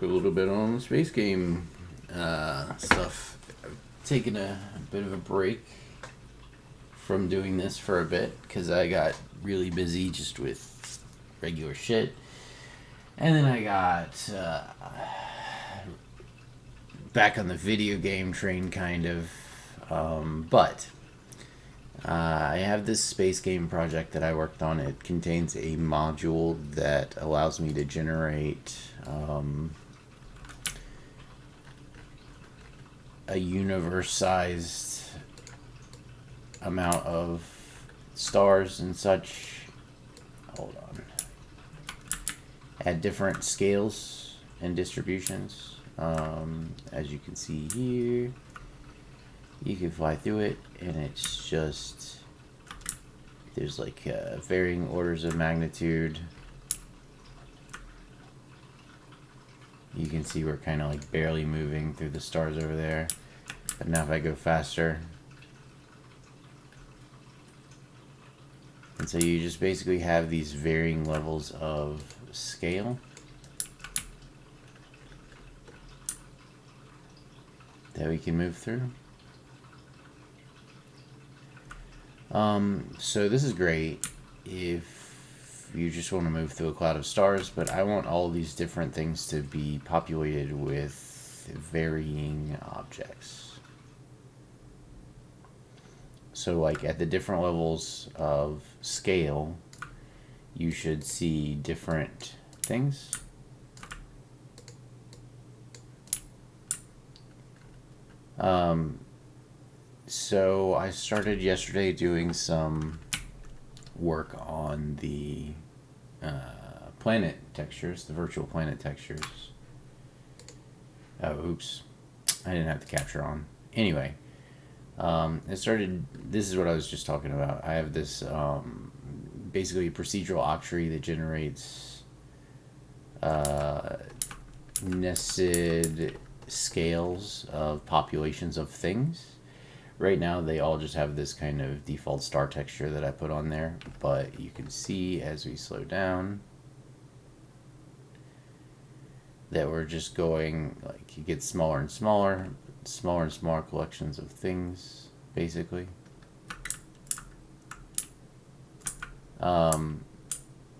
A little bit on space game stuff. I've taken a bit of a break from doing this for a bit because I got really busy just with regular shit. And then I got back on the video game train, kind of. But I have this space game project that I worked on. It contains a module that allows me to generate a universe-sized amount of stars and such. Hold on. At different scales and distributions. As you can see here, you can fly through it, and it's just, there's like varying orders of magnitude. You can see we're kind of like barely moving through the stars over there. But now if I go faster, and so you just basically have these varying levels of scale that we can move through. So this is great if you just want to move through a cloud of stars, but I want all these different things to be populated with varying objects. So like at the different levels of scale, you should see different things. So I started yesterday doing some work on the planet textures, the virtual planet textures. Oh, oops. I didn't have the capture on. Anyway, this is what I was just talking about. I have this basically a procedural octree that generates nested scales of populations of things. Right now they all just have this kind of default star texture that I put on there, but you can see as we slow down that we're just going, like, it gets smaller and smaller, smaller and smaller collections of things, basically.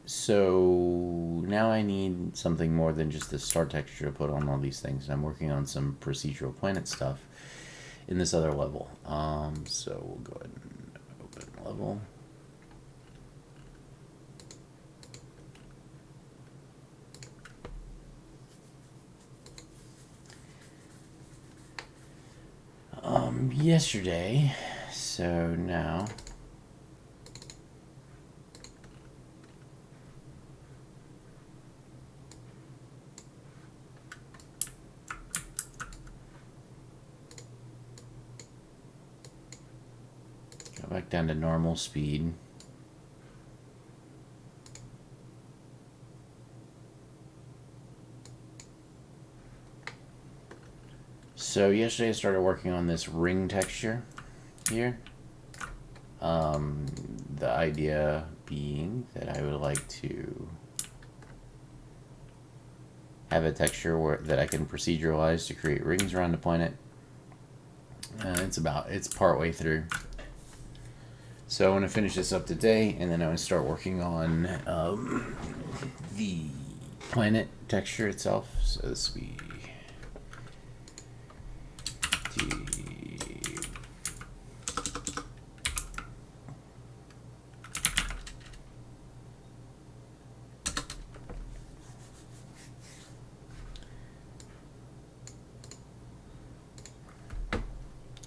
So now I need something more than just the star texture to put on all these things. I'm working on some procedural planet stuff in this other level. So we'll go ahead and open level. Yesterday, so now go back down to normal speed. So yesterday I started working on this ring texture here. The idea being that I would like to have a texture that I can proceduralize to create rings around the planet. It's part way through. So I want to finish this up today, and then I want to start working on the planet texture itself. So this will be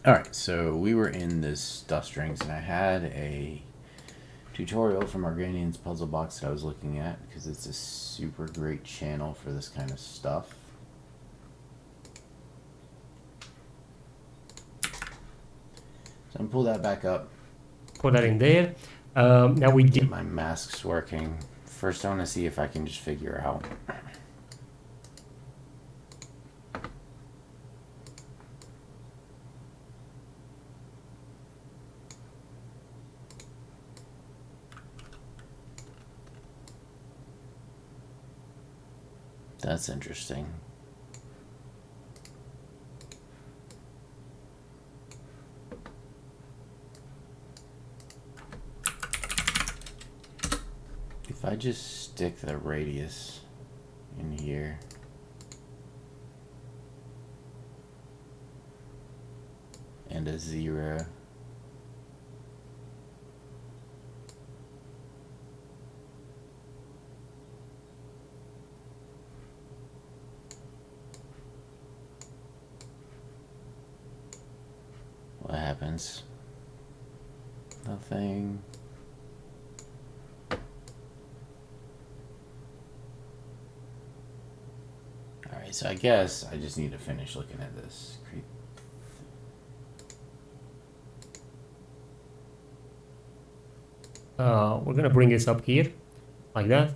Alright, so we were in this dust rings, and I had a tutorial from Organian's Puzzle Box that I was looking at, because it's a super great channel for this kind of stuff. So I'm pull that back up. Put that in there. Now we Get did. my masks working. First I want to see if I can just figure out That's interesting. If I just stick the radius in here. And a 0. What happens? Nothing. Alright, so I guess I just need to finish looking at this. We're gonna bring this up here, like that.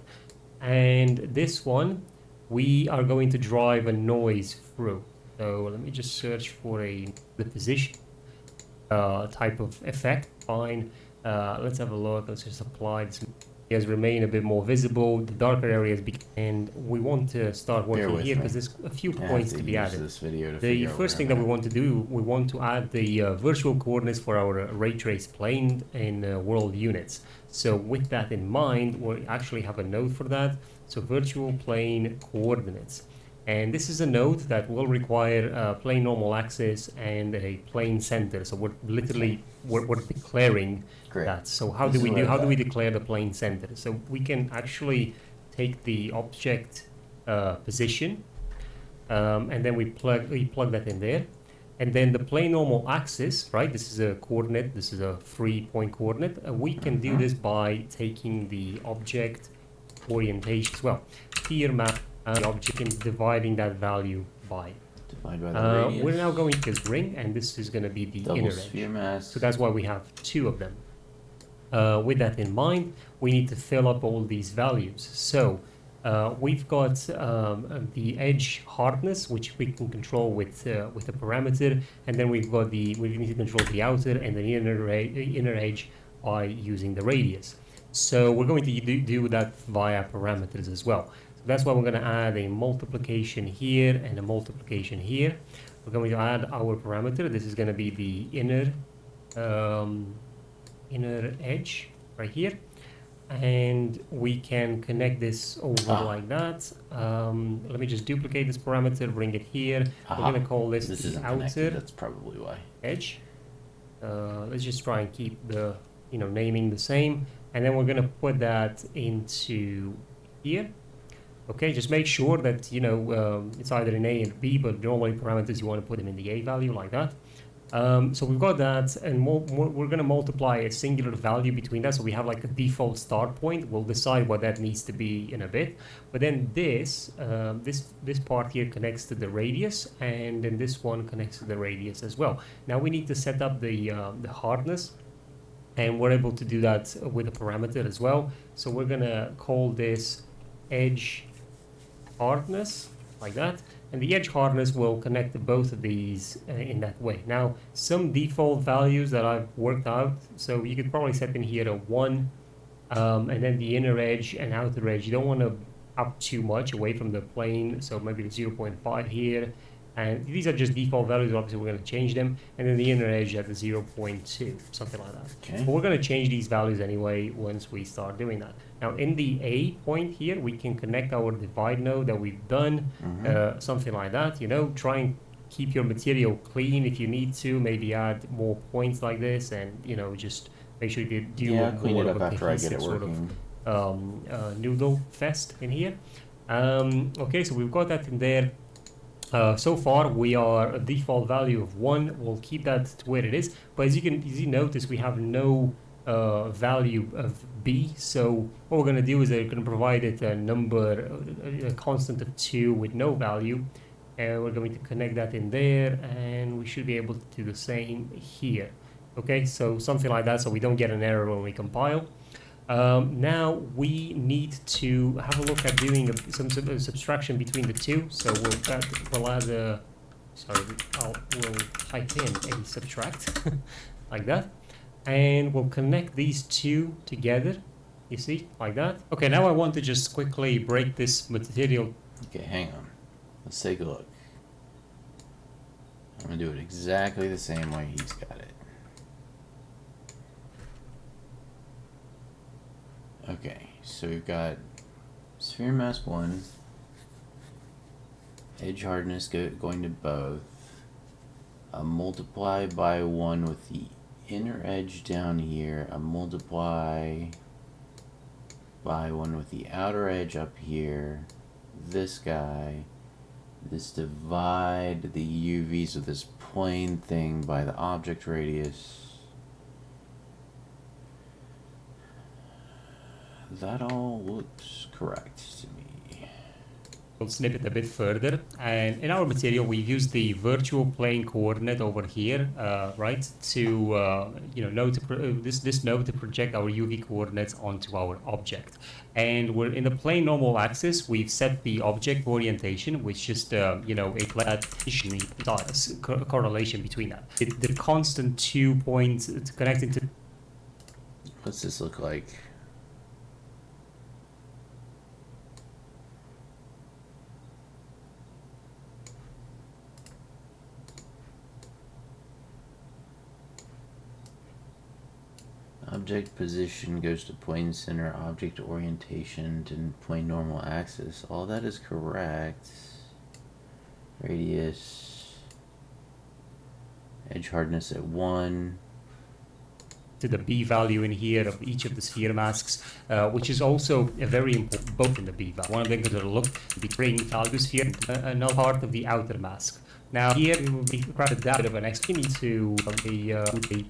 And this one, we are going to drive a noise through. So let me just search for the position type of effect. Fine. Let's have a look. Let's just apply this. Areas remain a bit more visible. The darker areas, and we want to start working here because there's a few points to be added. The first thing that we want to do, we want to add the virtual coordinates for our ray trace plane in world units. So with that in mind, we actually have a node for that. So virtual plane coordinates. And this is a node that will require a plane normal axis and a plane center. So we're literally we're declaring that. So how do we declare the plane center? So we can actually take the object position, and then we plug that in there, and then the plane normal axis, right? This is a coordinate. This is a 3-point coordinate. We can do this by taking the object orientation as well. Here map. The object and dividing that value by. Divide by the radius. We're now going to this ring, and this is going to be the inner edge. Mass. So that's why we have 2 of them. With that in mind, we need to fill up all these values. So we've got the edge hardness, which we can control with a parameter, and then we need to control the outer and the inner edge by using the radius. So we're going to do that via parameters as well. That's why we're going to add a multiplication here and a multiplication here. We're going to add our parameter. This is going to be the inner edge right here. And we can connect this over like that. Let me just duplicate this parameter, bring it here. We're going to call this the outer. That's probably why. Edge. Let's just try and keep the naming the same. And then we're going to put that into here. Okay, just make sure that, it's either in A and B, but normally parameters, you want to put them in the A value like that. So we've got that, and we're going to multiply a singular value between that. So we have like a default start point. We'll decide what that needs to be in a bit. But then this part here connects to the radius, and then this one connects to the radius as well. Now we need to set up the hardness, and we're able to do that with a parameter as well. So we're going to call this edge hardness, like that, and the edge hardness will connect to both of these in that way. Now, some default values that I've worked out, so you could probably set in here a 1, and then the inner edge and outer edge, you don't want to up too much away from the plane, so maybe 0.5 here, and these are just default values. Obviously we're going to change them, and then the inner edge at the 0.2, something like that. Okay. But we're going to change these values anyway once we start doing that. Now in the A point here, we can connect our divide node that we've done, something like that. Try and keep your material clean if you need to. Maybe add more points like this, and just make sure you do clean it up after I get it working. Noodle fest in here. Okay, so we've got that in there. So far we are a default value of 1. We'll keep that to where it is, but as you notice, we have no value of B. So what we're going to do is we're going to provide it a number, a constant of 2 with no value, and we're going to connect that in there, and we should be able to do the same here. Okay, so something like that, so we don't get an error when we compile. Now we need to have a look at doing some sort of subtraction between the two. So we'll add a, we'll type in a subtract like that, and we'll connect these two together. You see, like that. Okay, now I want to just quickly break this material. Okay, hang on. Let's take a look. I'm gonna do it exactly the same way he's got it. Okay, so we've got sphere mask 1, edge hardness going to both, multiply by 1 with the inner edge down here, a multiply by 1 with the outer edge up here, this guy, this divide the UVs with this plane thing by the object radius. That all looks correct to me. We'll snip it a bit further, and in our material we use the virtual plane coordinate over here, right, to this node to project our UV coordinates onto our object. And we're in the plane normal axis. We've set the object orientation, which just a correlation between that. The constant 2 points connecting to. What's this look like? Object position goes to plane center, object orientation to plane normal axis. All that is correct. Radius, edge hardness at 1. To the B value in here of each of the sphere masks, which is also a very important, both in the B value. One of them is to look the ring value sphere, another part of the outer mask. Now here we will be crafted that bit of an extra to the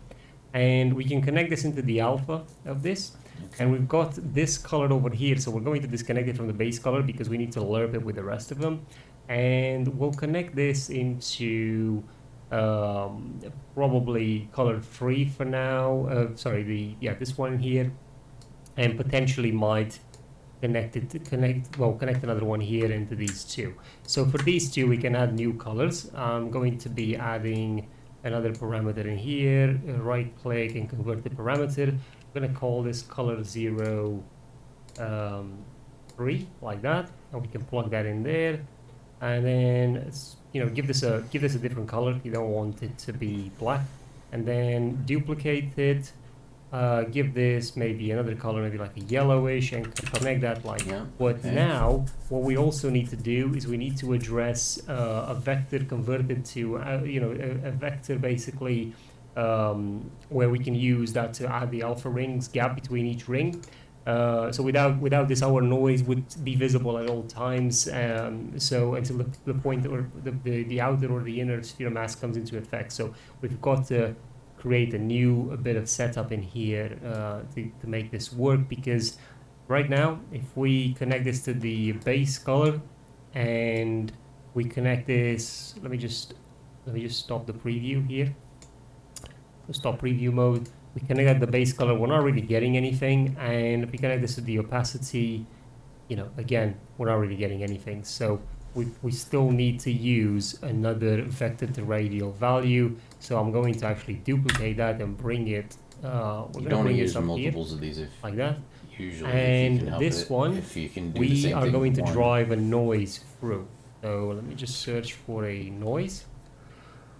and we can connect this into the alpha of this. Okay. And we've got this colored over here, so we're going to disconnect it from the base color because we need to lerp it with the rest of them. And we'll connect this into probably color 3 for now. This one here, and potentially might connect another one here into these two. So for these two, we can add new colors. I'm going to be adding another parameter in here, right click and convert the parameter. I'm gonna call this color 0 3 like that, and we can plug that in there, and then give this a different color. You don't want it to be black, and then duplicate it, give this maybe another color, maybe like a yellowish, and connect that like that. But now what we also need to do is we need to address a vector converted to a vector basically where we can use that to add the alpha rings gap between each ring. So without this, our noise would be visible at all times. So until the point where the outer or the inner sphere mask comes into effect. So we've got to create a bit of setup in here to make this work, because right now if we connect this to the base color and we connect this, let me just stop the preview here. So stop preview mode. We connect at the base color, we're not really getting anything, and if we connect this to the opacity, again, we're not really getting anything. So we still need to use another vector to radial value. So I'm going to actually duplicate that and bring it. You don't want to use multiples of these like that. Usually, and if you can this help one, if you can do we the same are thing going with to one. drive a noise through. So let me just search for a noise.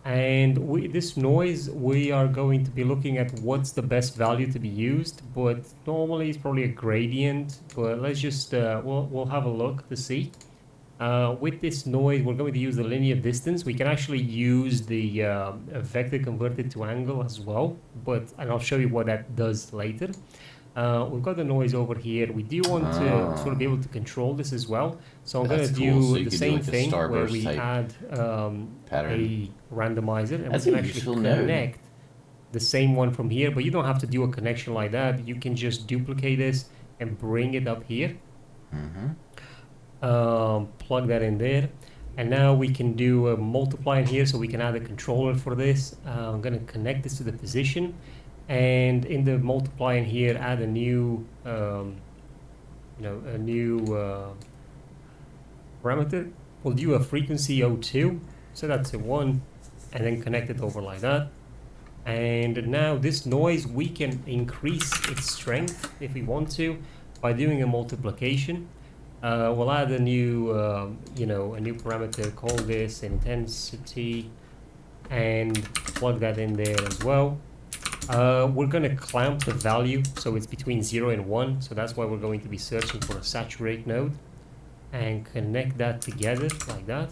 And this noise, we are going to be looking at what's the best value to be used, but normally it's probably a gradient. But let's just we'll have a look to see. With this noise, we're going to use the linear distance. We can actually use the vector converted to angle as well, and I'll show you what that does later. We've got the noise over here. We do want to sort of be able to control this as well. So I'm going to do the same thing where we add a randomizer, and we can actually connect the same one from here. But you don't have to do a connection like that. You can just duplicate this and bring it up here. Plug that in there, and now we can do a multiply in here, so we can add a controller for this. I'm going to connect this to the position, and in the multiply in here, add a new parameter. We'll do a frequency 02, so that's a 1, and then connect it over like that. And now this noise, we can increase its strength if we want to by doing a multiplication. We'll add a new parameter, call this intensity, and plug that in there as well. We're going to clamp the value, so it's between 0 and 1, so that's why we're going to be searching for a saturate node, and connect that together like that.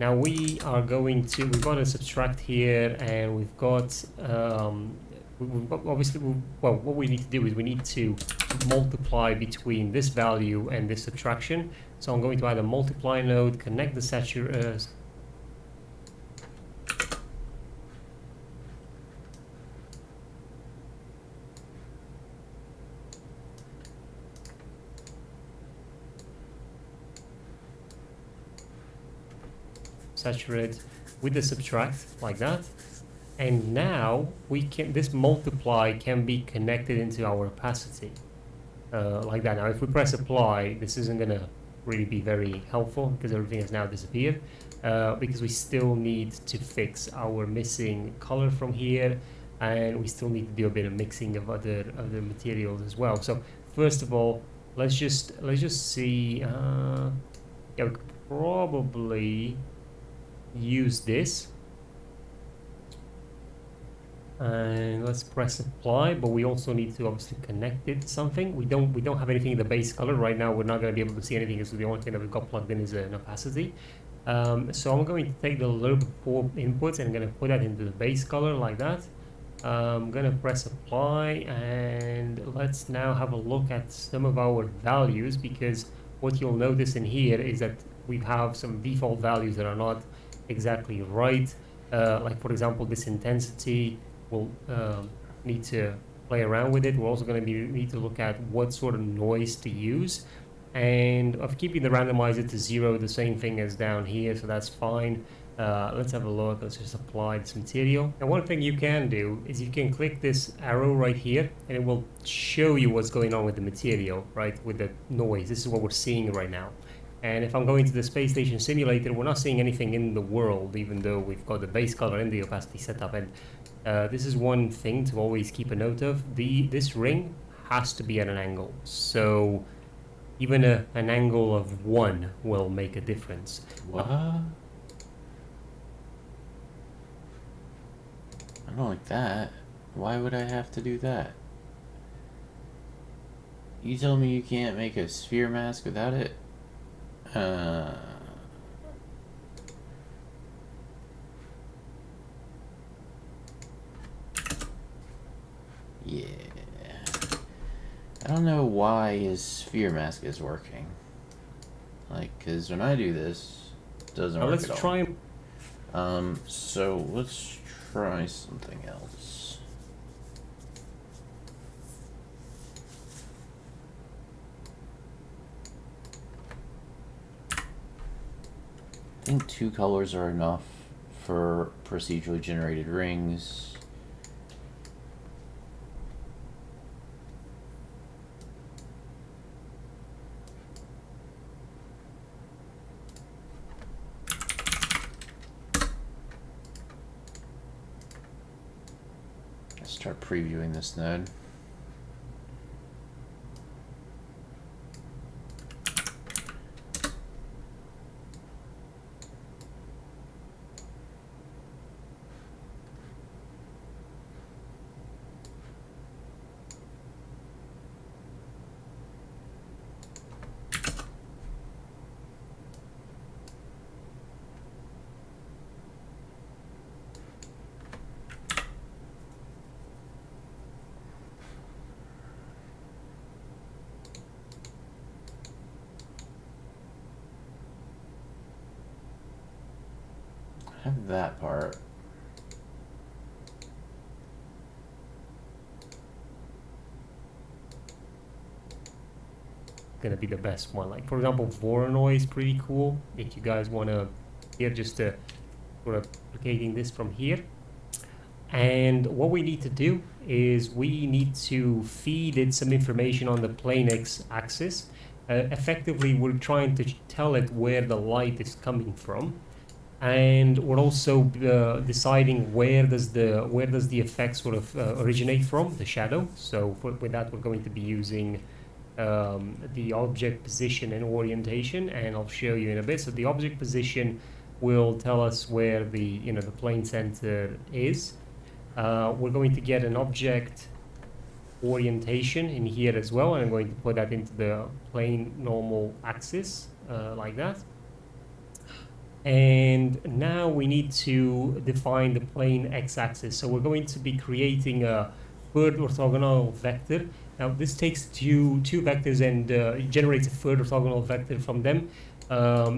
Now we've got a subtract here, and we've got, obviously, well, what we need to do is we need to multiply between this value and this subtraction. So I'm going to add a multiply node, connect the saturate, with the subtract like that, and now this multiply can be connected into our opacity like that. Now if we press apply, this isn't going to really be very helpful because everything has now disappeared, because we still need to fix our missing color from here, and we still need to do a bit of mixing of other materials as well. So first of all, let's just see. Yeah, we could probably use this, and let's press apply, but we also need to obviously connect it to something. We don't have anything in the base color right now. We're not going to be able to see anything, so the only thing that we've got plugged in is an opacity. So I'm going to take the little four inputs and I'm going to put that into the base color like that. I'm going to press apply, and let's now have a look at some of our values, because what you'll notice in here is that we have some default values that are not exactly right. Like for example, this intensity, we'll need to play around with it. We're also going to need to look at what sort of noise to use, and of keeping the randomizer to 0, the same thing as down here, so that's fine. Let's have a look. Let's just apply this material. And one thing you can do is you can click this arrow right here, and it will show you what's going on with the material, right, with the noise. This is what we're seeing right now. And if I'm going to the space station simulator, we're not seeing anything in the world, even though we've got the base color and the opacity set up. And this is one thing to always keep a note of. This ring has to be at an angle. So even an angle of 1 will make a difference. What? I don't like that. Why would I have to do that? You tell me you can't make a sphere mask without it? Yeah. I don't know why his sphere mask is working. Like, cause when I do this, it doesn't work at all. Let's try. So let's try something else. I think 2 colors are enough for procedurally generated rings. Let's start previewing this node. I have that part. Gonna be the best one. Like for example, Voronoi is pretty cool. If you guys wanna, here just sort of replicating this from here. And what we need to do is we need to feed it some information on the plane X axis. Effectively, we're trying to tell it where the light is coming from, and we're also deciding where does the effect sort of originate from, the shadow. So with that, we're going to be using the object position and orientation, and I'll show you in a bit. So the object position will tell us where the plane center is. We're going to get an object orientation in here as well, and I'm going to put that into the plane normal axis like that. And now we need to define the plane x-axis. So we're going to be creating a third orthogonal vector. Now this takes two vectors and generates a third orthogonal vector from them.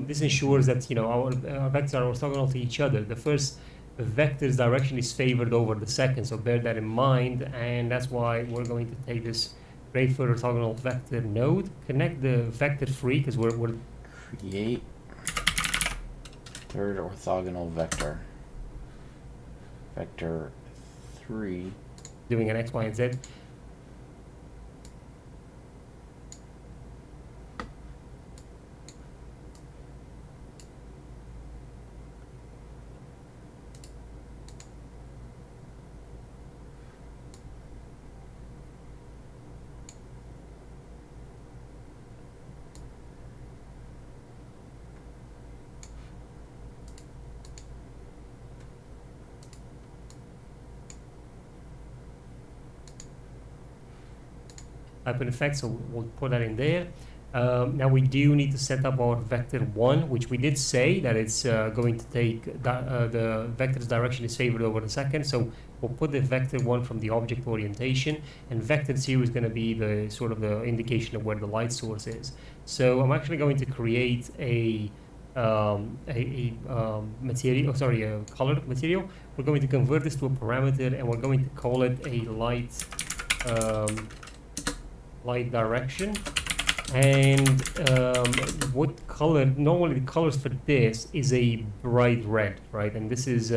This ensures that our vectors are orthogonal to each other. The first vector's direction is favored over the second, so bear that in mind, and that's why we're going to take this great third orthogonal vector node, connect the vector 3 because we're create third orthogonal vector. Vector 3. Doing an x, y, and z. Type in effect, so we'll put that in there. Now we do need to set up our vector 1, which we did say that it's going to take the vector's direction is favored over the second, so we'll put the vector 1 from the object orientation, and vector 2 is going to be the sort of the indication of where the light source is. So I'm actually going to create a material, sorry, a colored material. We're going to convert this to a parameter, and we're going to call it a light direction. And what color, normally the colors for this is a bright red, right? And this is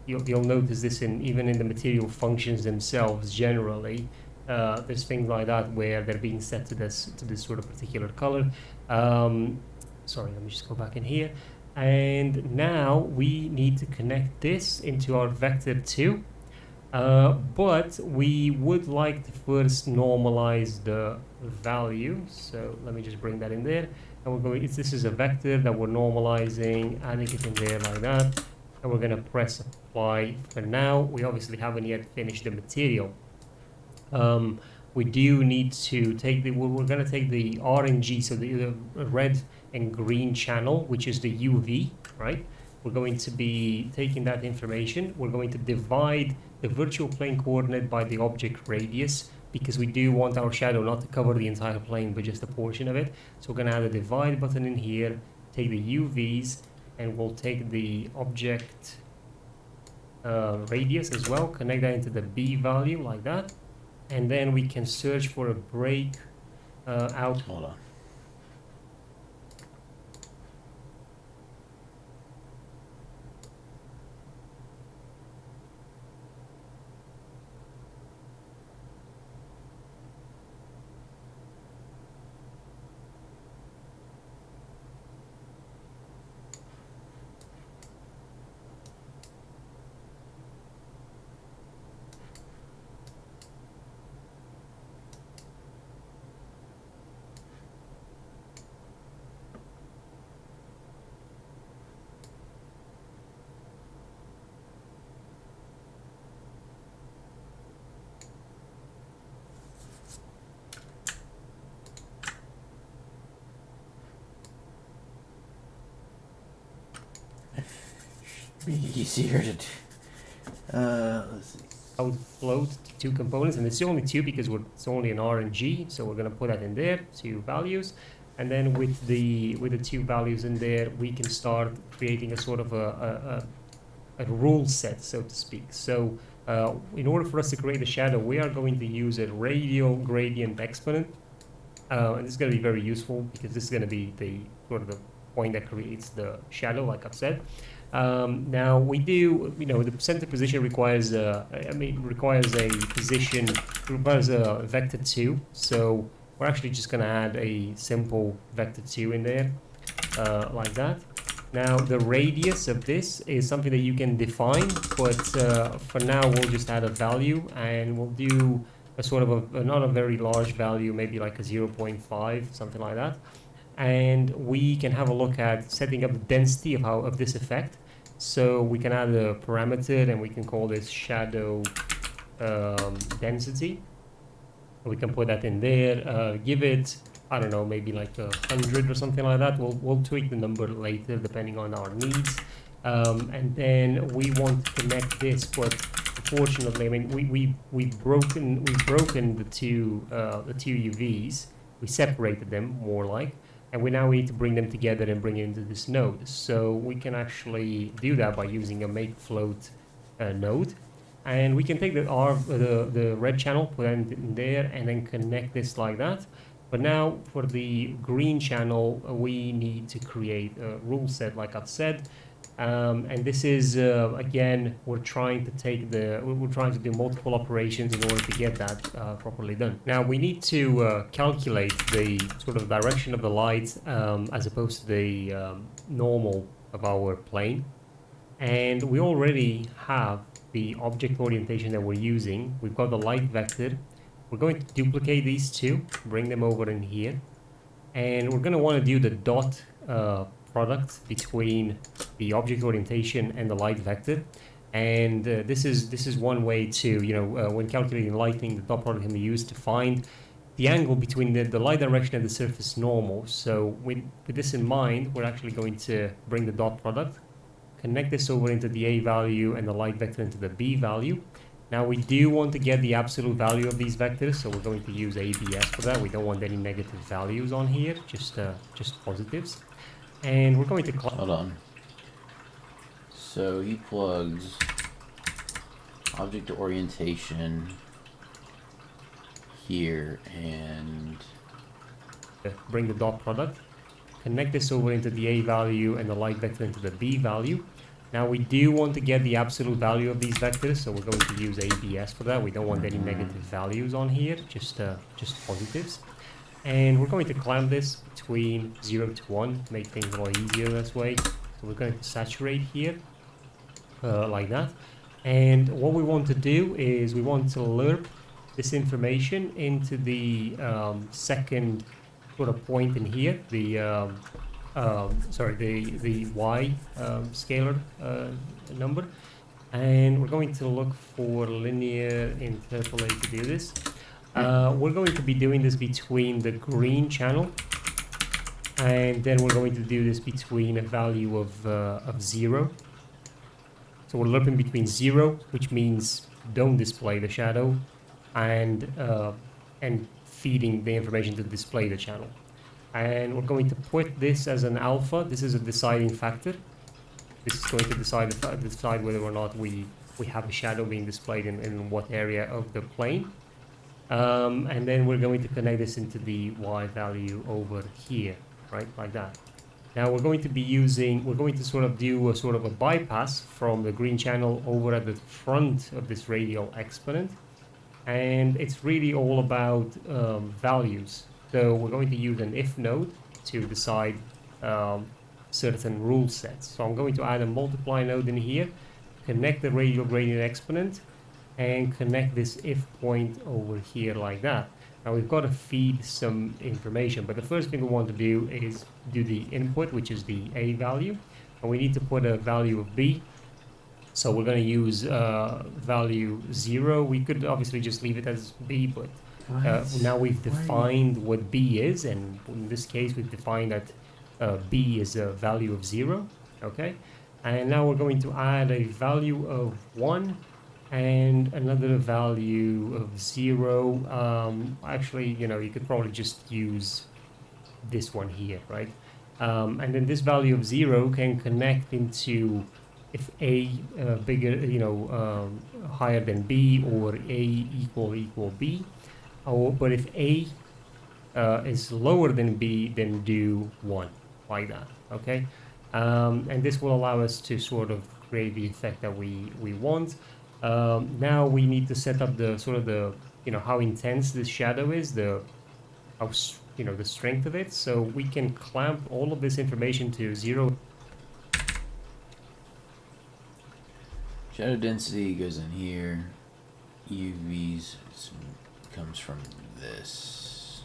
you'll notice this even in the material functions themselves. Generally there's things like that where they're being set to this sort of particular color. Sorry, let me just go back in here, and now we need to connect this into our vector 2. But we would like to first normalize the value. So let me just bring that in there. And we're going, this is a vector that we're normalizing, adding it in there like that. And we're going to press apply for now. We obviously haven't yet finished the material. We do need to take we're going to take the RNG, so the red and green channel, which is the UV, right? We're going to be taking that information. We're going to divide the virtual plane coordinate by the object radius, because we do want our shadow not to cover the entire plane but just a portion of it. So we're going to add a divide button in here, take the UVs, and we'll take the object radius as well, connect that into the B value like that, and then we can search for a break out. Hold on. Be easier to do. Let's see. I would float two components, and it's only two because it's only an RNG, so we're going to put that in there, two values, and then with the two values in there, we can start creating a sort of a rule set, so to speak. So in order for us to create a shadow, we are going to use a radial gradient exponent, and this is going to be very useful because this is going to be the sort of the point that creates the shadow, like I've said. Now we do, the center position requires a vector 2. So we're actually just going to add a simple vector 2 in there, like that. Now the radius of this is something that you can define, but for now we'll just add a value, and we'll do a sort of not a very large value, maybe like a 0.5, something like that. And we can have a look at setting up the density of this effect. So we can add a parameter and we can call this shadow density. We can put that in there, give it, I don't know, maybe like 100 or something like that. We'll tweak the number later depending on our needs. And then we want to connect this, but unfortunately, I mean, we've broken the two UVs. We separated them more like, and we now need to bring them together and bring it into this node. So we can actually do that by using a make float node. And we can take the red channel, put it in there, and then connect this like that. But now for the green channel, we need to create a rule set, like I've said. And this is, again, we're trying to do multiple operations in order to get that properly done. Now we need to calculate the sort of direction of the light as opposed to the normal of our plane. And we already have the object orientation that we're using. We've got the light vector. We're going to duplicate these two, bring them over in here. And we're going to want to do the dot product between the object orientation and the light vector. And this is one way to, when calculating lighting, the dot product can be used to find the angle between the light direction and the surface normal. So with this in mind, we're actually going to bring the dot product, connect this over into the A value and the light vector into the B value. Now we do want to get the absolute value of these vectors, so we're going to use ABS for that. We don't want any negative values on here, just positives. And we're going to hold on. So he plugs object orientation here and bring the dot product, connect this over into the A value and the light vector into the B value. Now we do want to get the absolute value of these vectors, so we're going to use ABS for that. We don't want any negative values on here, just positives. And we're going to clamp this between 0 to 1, make things a lot easier this way. So we're going to saturate here, like that. And what we want to do is we want to lerp this information into the second sort of point in here, the Y scalar number, and we're going to look for linear interpolate to do this. We're going to be doing this between the green channel, and then we're going to do this between a value of 0. So we're lerping between 0, which means don't display the shadow, and feeding the information to display the channel. And we're going to put this as an alpha. This is a deciding factor. This is going to decide whether or not we have a shadow being displayed in what area of the plane. And then we're going to connect this into the Y value over here, right, like that. Now we're going to sort of do a sort of a bypass from the green channel over at the front of this radial exponent. And it's really all about values. So we're going to use an if node to decide certain rule sets. So I'm going to add a multiply node in here, connect the radial gradient exponent, and connect this if point over here like that. Now we've got to feed some information, but the first thing we want to do is do the input, which is the A value, and we need to put a value of B. So we're going to use value 0. We could obviously just leave it as B, but now we've defined what B is, and in this case we've defined that B is a value of 0, okay? And now we're going to add a value of 1 and another value of 0. Actually, you could probably just use this one here, right? And then this value of 0 can connect into if A bigger, higher than B, or A equal B. But if A is lower than B, then do 1, like that, okay? And this will allow us to sort of create the effect that we want. Now we need to set up the sort of how intense this shadow is, the strength of it. So we can clamp all of this information to 0. Shadow density goes in here. UVs comes from this.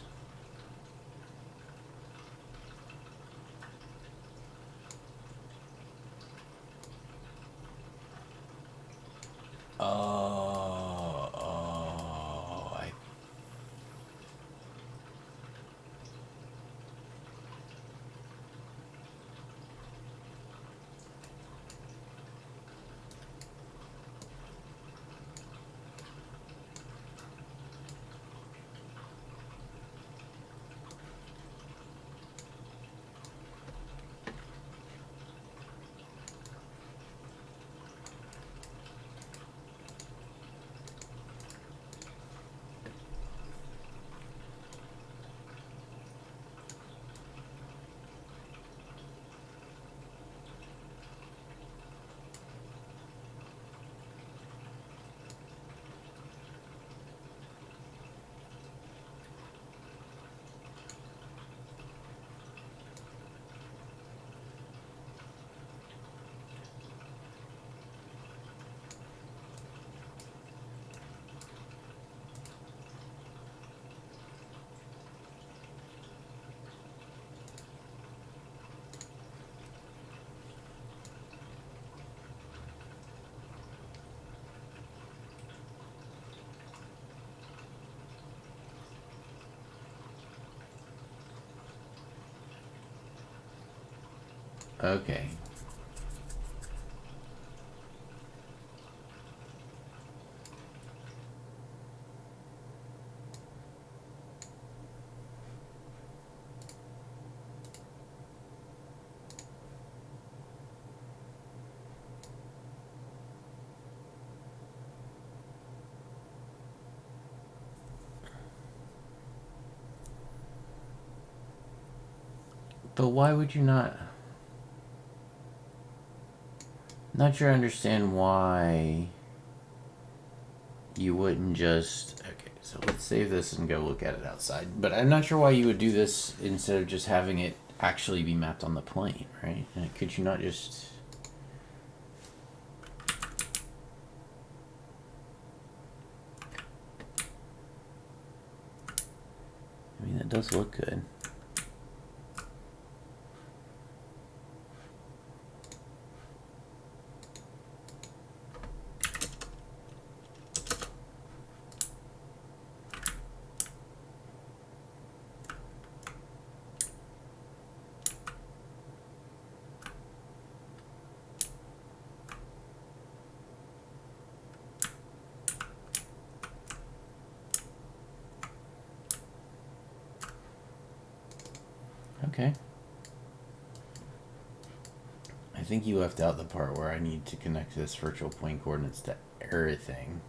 Oh, I. Okay. But why would you not? Not sure I understand why you wouldn't just. Okay, so let's save this and go look at it outside. But I'm not sure why you would do this instead of just having it actually be mapped on the plane, right? Could you not just. I mean, that does look good. Okay. I think you left out the part where I need to connect this virtual plane coordinates to everything.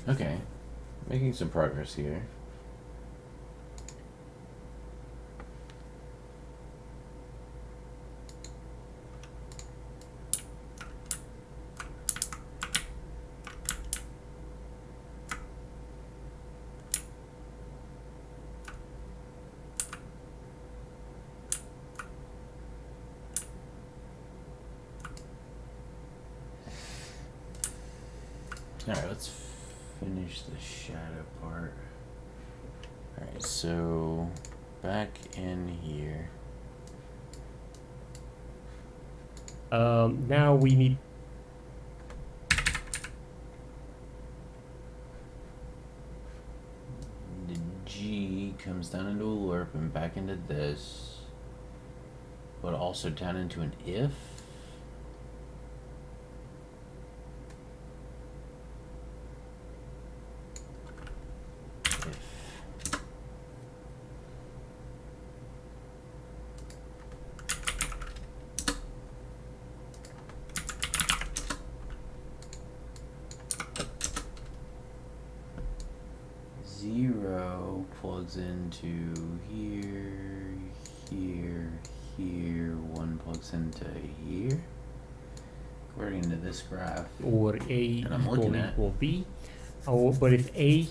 Okay, making some progress here. Alright, let's finish the shadow part. Alright, so back in here. Now we need The G comes down into a lerp and back into this, but also down into an if. Zero plugs into here, here, here. One plugs into here. According to this graph. or A And I'm looking at. equal B. Oh, but if A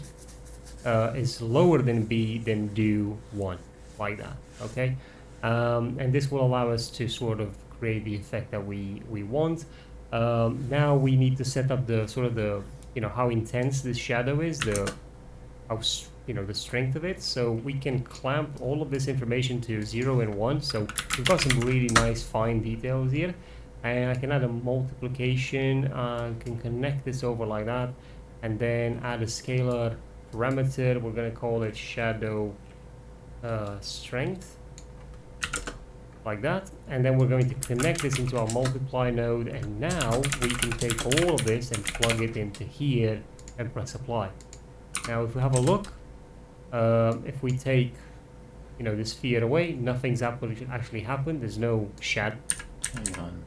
is lower than B, then do 1, like that, okay? And this will allow us to sort of create the effect that we want. Now we need to set up the sort of the, how intense this shadow is, the strength of it. So we can clamp all of this information to 0 and 1. So we've got some really nice fine details here. And I can add a multiplication, can connect this over like that, and then add a scalar parameter. We're going to call it shadow strength, like that. And then we're going to connect this into our multiply node, and now we can take all of this and plug it into here and press apply. Now if we have a look, if we take this sphere away, nothing's actually happened. There's no shadow. Hang on.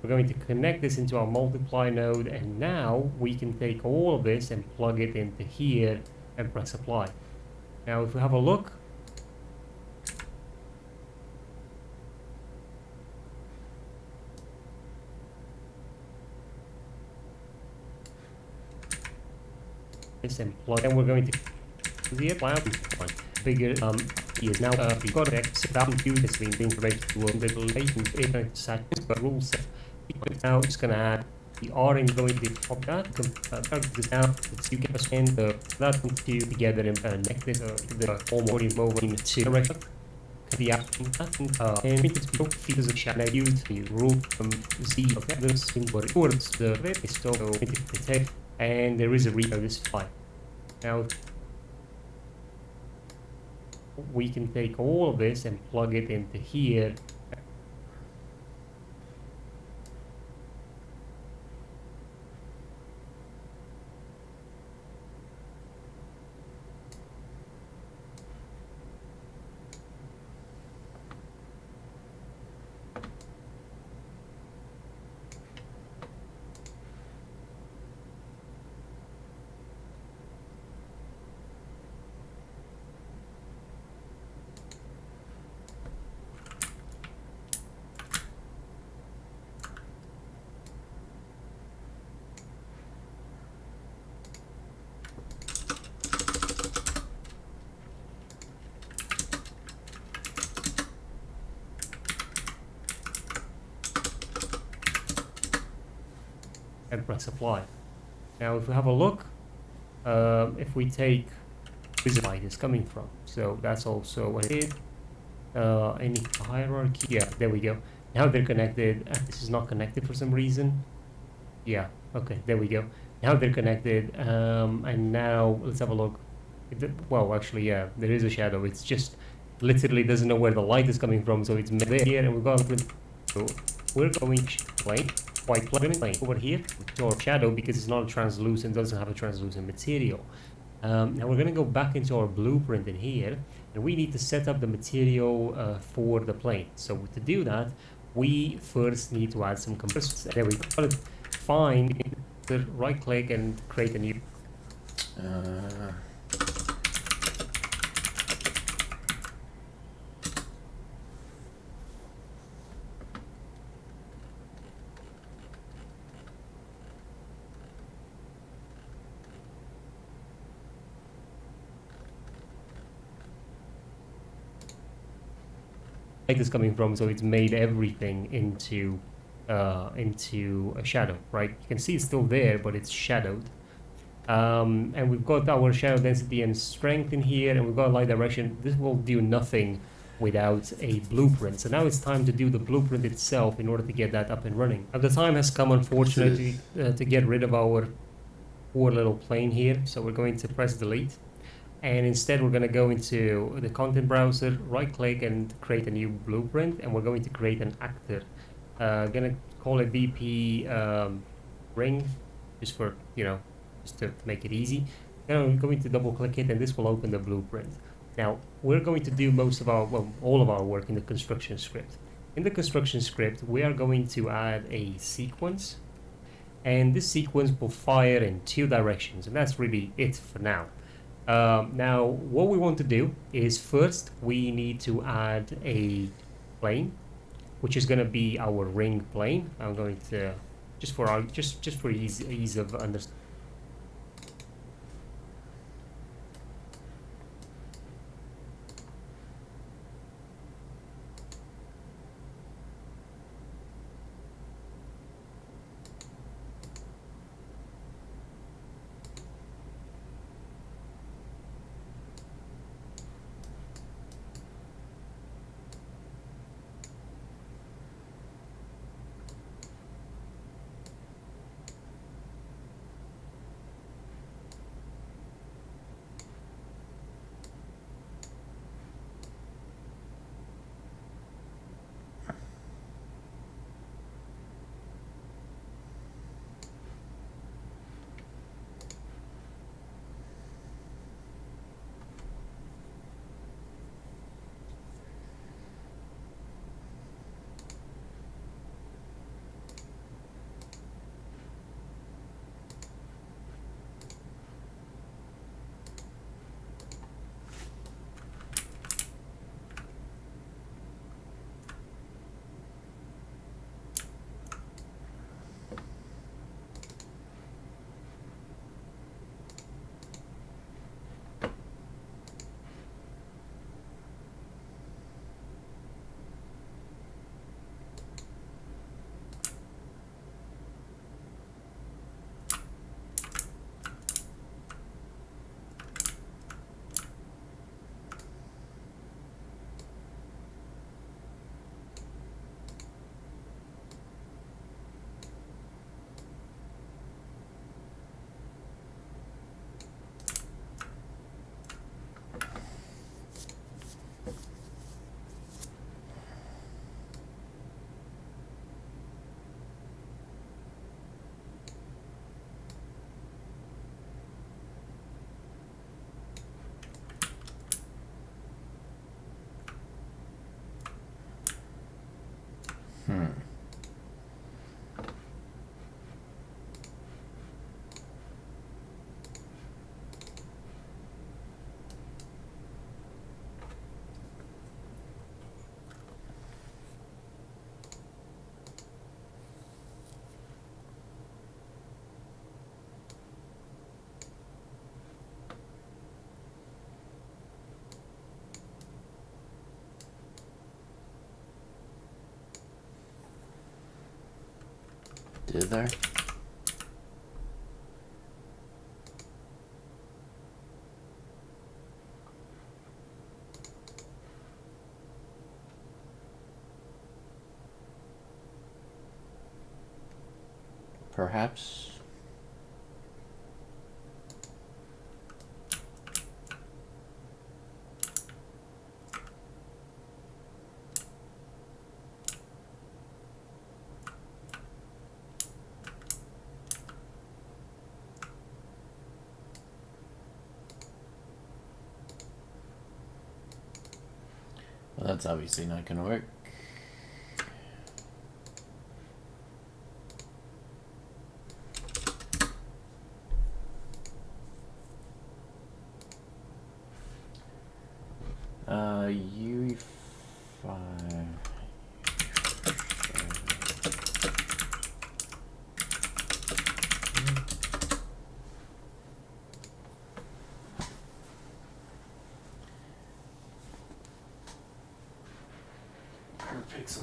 We're going to connect this into our multiply node, and now we can take all of this and plug it into here and press apply. Now if we have a look, this and plug, and we're going to the figure is now we've got X that compute has been information to the relations but rules set. Now it's gonna add the R and going to pop that this now you can spend that two together and connect this the form or over in two direction. The action and it is both features of shadow use the rule from Z of this in what towards the red is still detect, and there is a read of this file. Now we can take all of this and plug it into here. And press apply. Now if we have a look, if we take where the light is coming from, so that's also what it is. Any hierarchy, yeah, there we go. Now they're connected. This is not connected for some reason. Yeah, okay, there we go. Now they're connected, and now let's have a look. Well, actually, yeah, there is a shadow. It's just literally doesn't know where the light is coming from, so it's there here, and we've got. So we're going plane. White plane over here to our shadow because it's not translucent, doesn't have a translucent material. Now we're going to go back into our blueprint in here, and we need to set up the material for the plane. So to do that, we first need to add some compressors. There we go. find, right click and create a new. Is coming from, so it's made everything into a shadow, right? You can see it's still there, but it's shadowed. And we've got our shadow density and strength in here, and we've got light direction. This will do nothing without a blueprint. So now it's time to do the blueprint itself in order to get that up and running. Now the time has come, unfortunately, to get rid of our poor little plane here. So we're going to press delete. And instead we're going to go into the content browser, right click and create a new blueprint, and we're going to create an actor. Gonna call it VP ring, just for, just to make it easy. Then I'm going to double click it, and this will open the blueprint. Now we're going to do all of our work in the construction script. In the construction script, we are going to add a sequence, and this sequence will fire in 2 directions, and that's really it for now. Now, what we want to do is first we need to add a plane, which is going to be our ring plane. I'm going to just for ease of understanding. Did there? Perhaps. Well, that's obviously not going to work.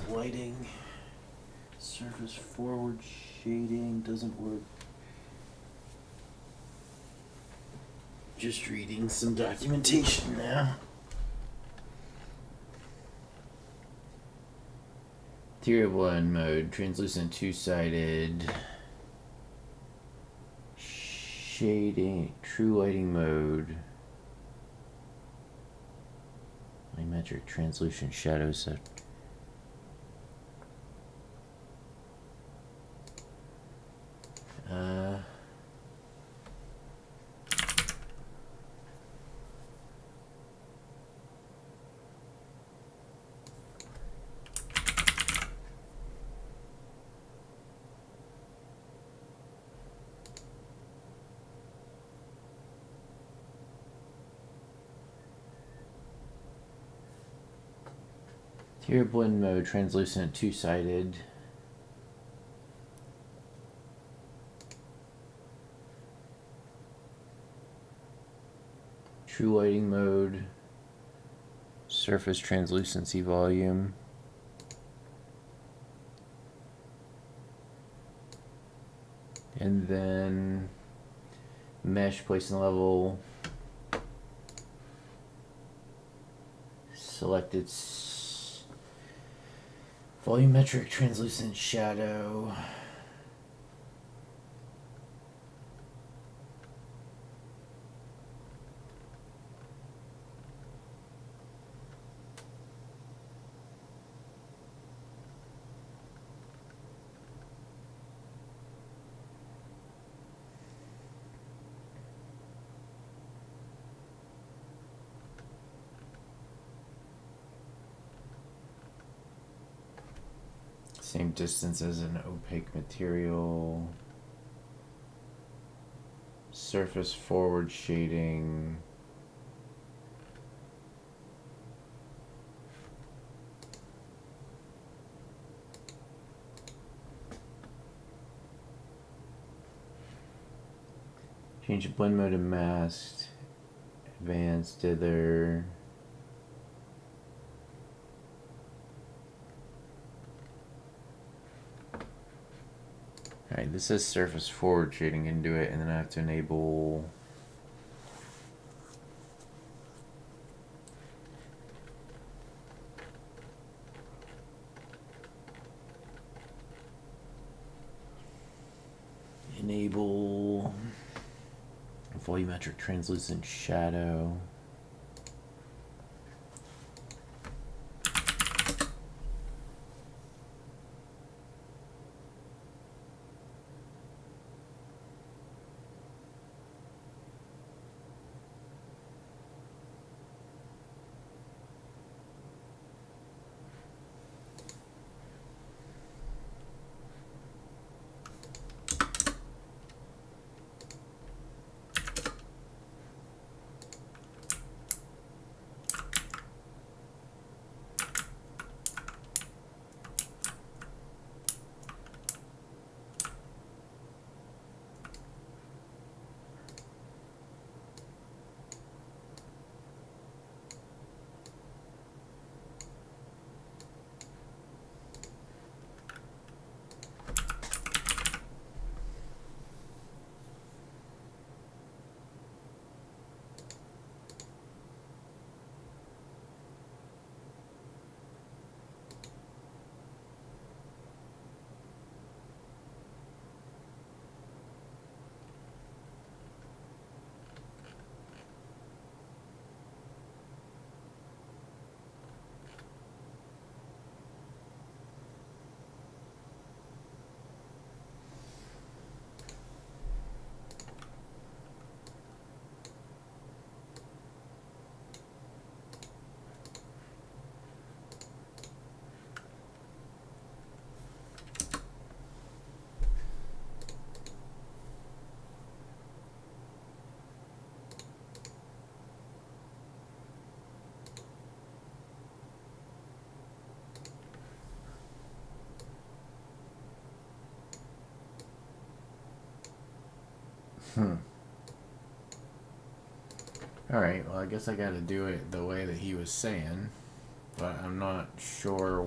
lighting. Surface forward shading doesn't work. Just reading some documentation now. Tier 1 mode, translucent two-sided. Shading, true lighting mode. Volumetric translucent shadow set. Tier blend mode, translucent two-sided. True lighting mode, surface translucency volume. And then mesh, place and level. Selected volumetric translucent shadow. Same distance as an opaque material. Surface forward shading. Change the blend mode to masked. Advanced dither. Alright, this says surface forward shading into it, and then I have to enable volumetric translucent shadow. Alright, well I guess I gotta do it the way that he was saying. but I'm not sure.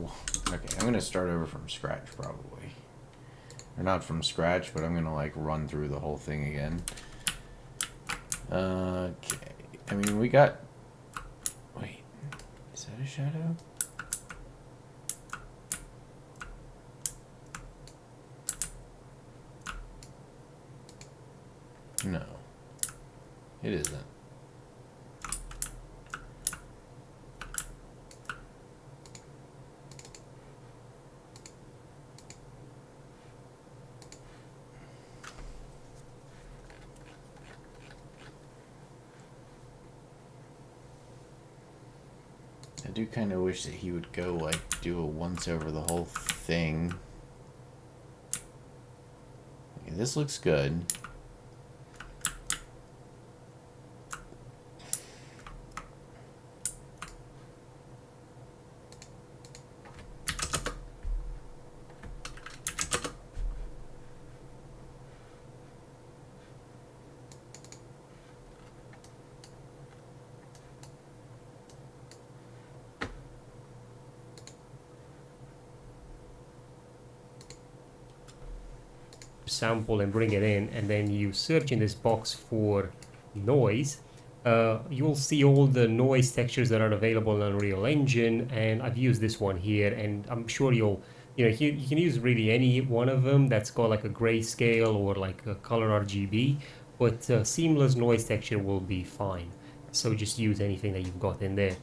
Okay, I'm gonna start over from scratch probably. Or not from scratch, but I'm gonna like run through the whole thing again. Okay, I mean we got, wait, is that a shadow? No, it isn't. I do kind of wish that he would go like do a once over the whole thing. Okay, this looks good. Sample and bring it in, and then you search in this box for noise, you will see all the noise textures that are available in Unreal Engine, and I've used this one here, and I'm sure you can use really any one of them that's got like a grayscale or like a color RGB, but seamless noise texture will be fine. So just use anything that you've got in there.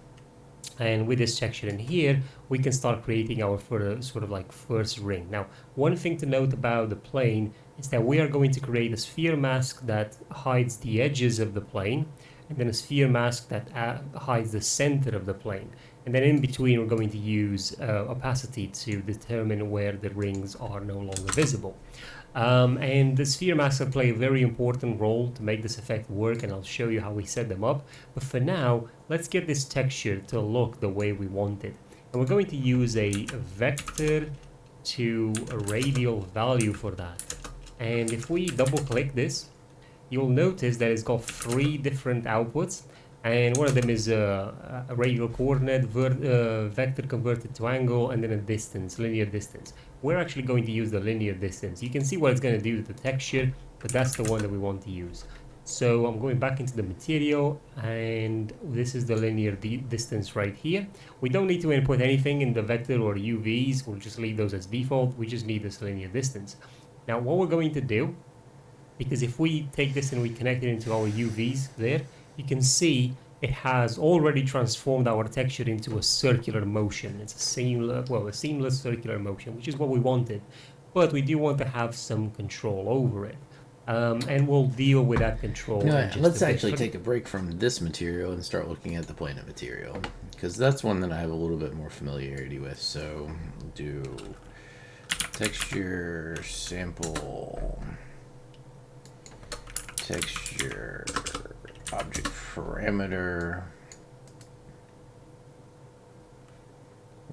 And with this texture in here, we can start creating our sort of like first ring. Now, one thing to note about the plane is that we are going to create a sphere mask that hides the edges of the plane, and then a sphere mask that hides the center of the plane. And then in between, we're going to use opacity to determine where the rings are no longer visible. And the sphere masks play a very important role to make this effect work, and I'll show you how we set them up. But for now, let's get this texture to look the way we want it. And we're going to use a vector to a radial value for that. And if we double click this, you'll notice that it's got 3 different outputs. And one of them is a radial coordinate, vector converted to angle, and then a distance, linear distance. We're actually going to use the linear distance. You can see what it's going to do to the texture, but that's the one that we want to use. So I'm going back into the material, and this is the linear distance right here. We don't need to input anything in the vector or UVs. We'll just leave those as default. We just need this linear distance. Now what we're going to do, because if we take this and we connect it into our UVs there, you can see it has already transformed our texture into a circular motion. It's a seamless circular motion, which is what we wanted. But we do want to have some control over it. And we'll deal with that control. Let's actually take a break from this material and start looking at the planet material, because that's one that I have a little bit more familiarity with. So do texture, sample, texture, object parameter.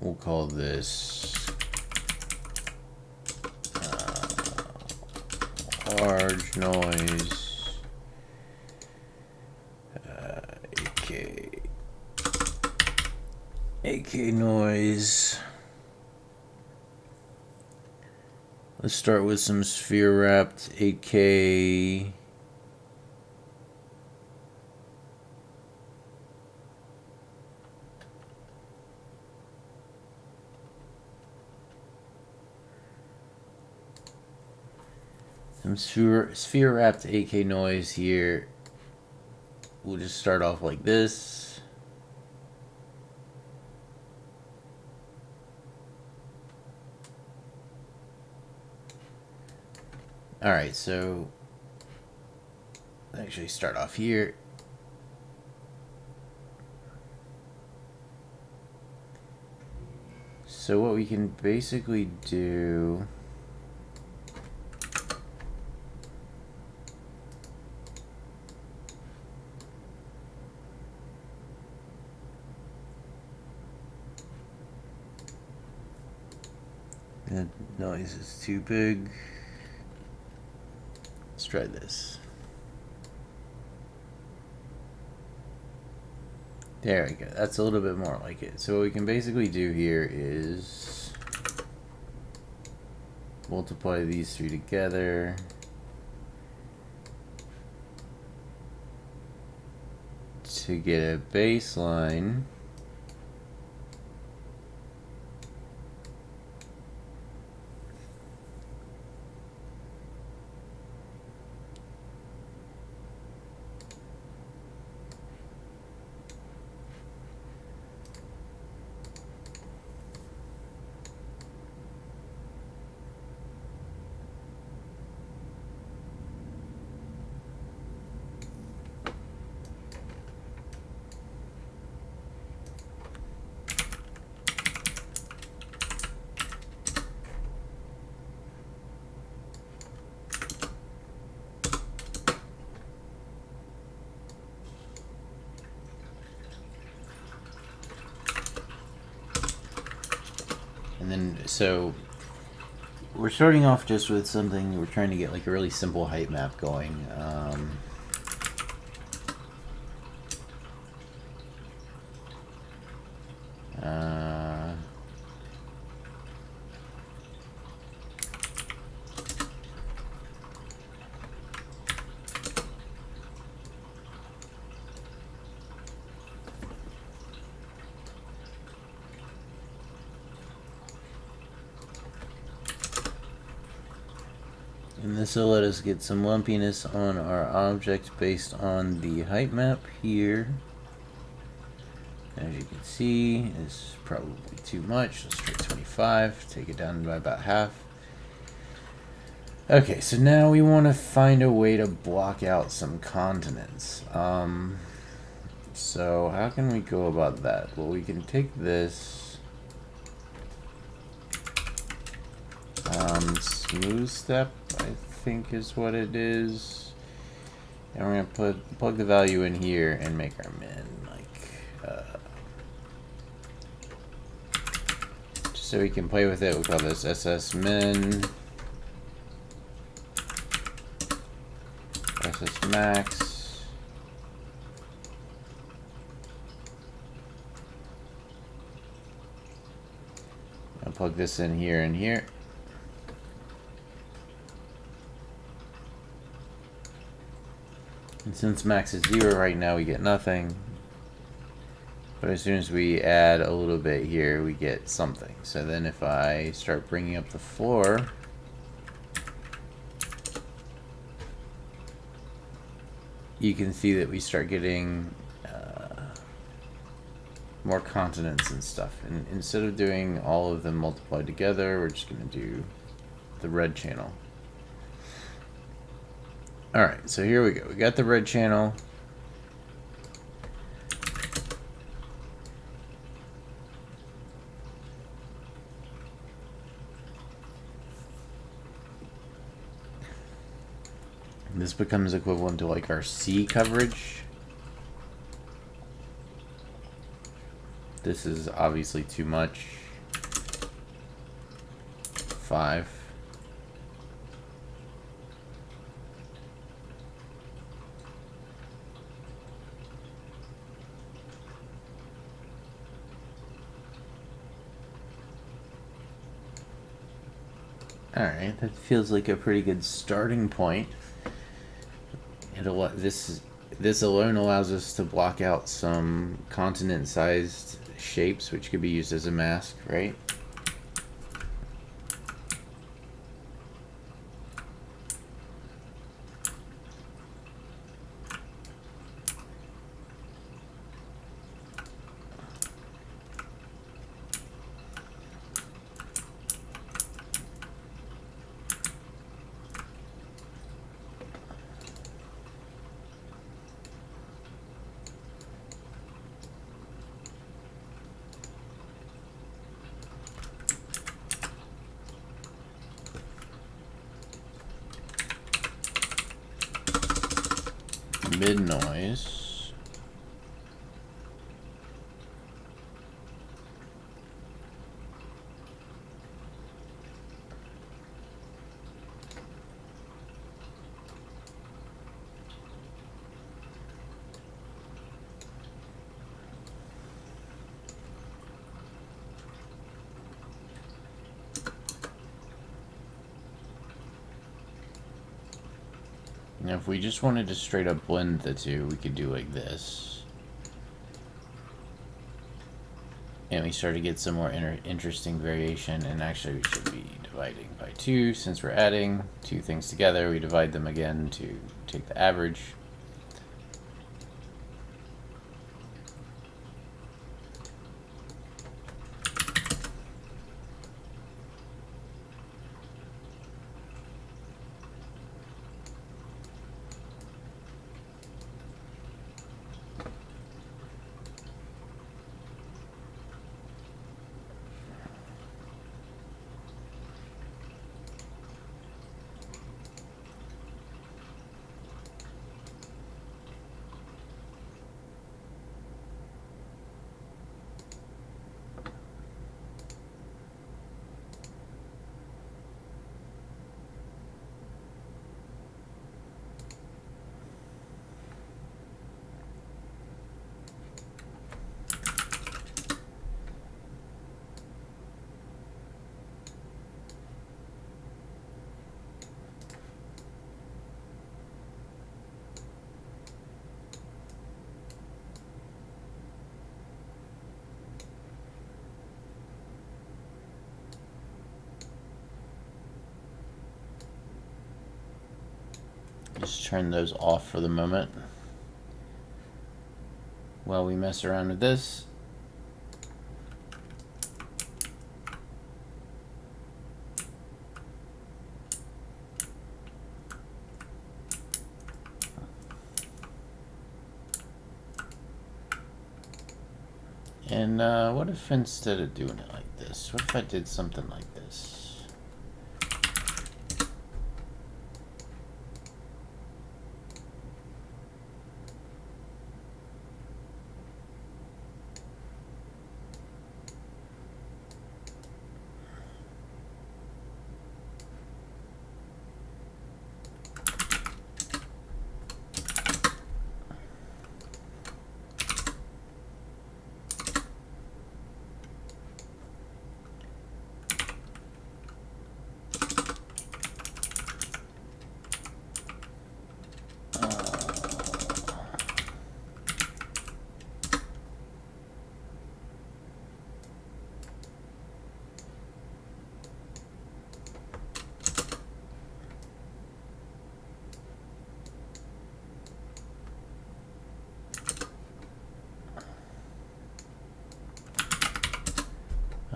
We'll call this large noise, AK noise. Let's start with some sphere wrapped 8K. Some sphere wrapped 8K noise here. We'll just start off like this. Alright, so actually start off here. So what we can basically do, the noise is too big. Let's try this. There we go. That's a little bit more like it. So what we can basically do here is multiply these three together. To get a baseline. And then, so we're starting off just with something, we're trying to get like a really simple height map going. And this will let us get some lumpiness on our object based on the height map here. As you can see, it's probably too much. Let's try 25, take it down by about half. Okay, so now we want to find a way to block out some continents. So how can we go about that? Well, we can take this smooth step, I think is what it is, and we're gonna plug the value in here and make our min just so we can play with it. We'll call this SS min, SS max. I'll plug this in here and here. And since max is 0 right now, we get nothing. But as soon as we add a little bit here, we get something. So then if I start bringing up the floor, you can see that we start getting more continents and stuff. And instead of doing all of them multiplied together, we're just going to do the red channel. Alright, so here we go. We got the red channel. This becomes equivalent to like our C coverage. This is obviously too much. 5. Alright, that feels like a pretty good starting point. This alone allows us to block out some continent-sized shapes, which could be used as a mask, right? Mid noise. Now, if we just wanted to straight up blend the two, we could do like this. And we start to get some more interesting variation, and actually we should be dividing by 2 since we're adding two things together. We divide them again to take the average. Just turn those off for the moment while we mess around with this. And what if instead of doing it like this, what if I did something like this?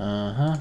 Uh-huh.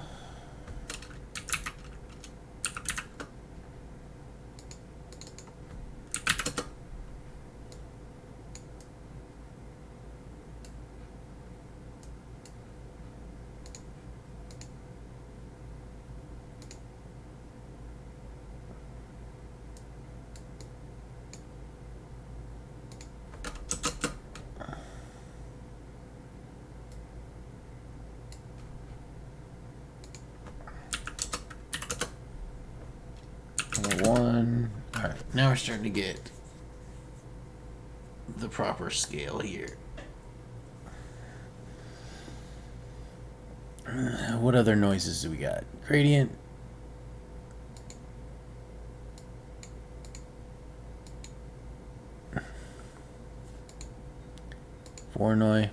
One. All right, now we're starting to get the proper scale here. What other noises do we got? Gradient. Voronoi.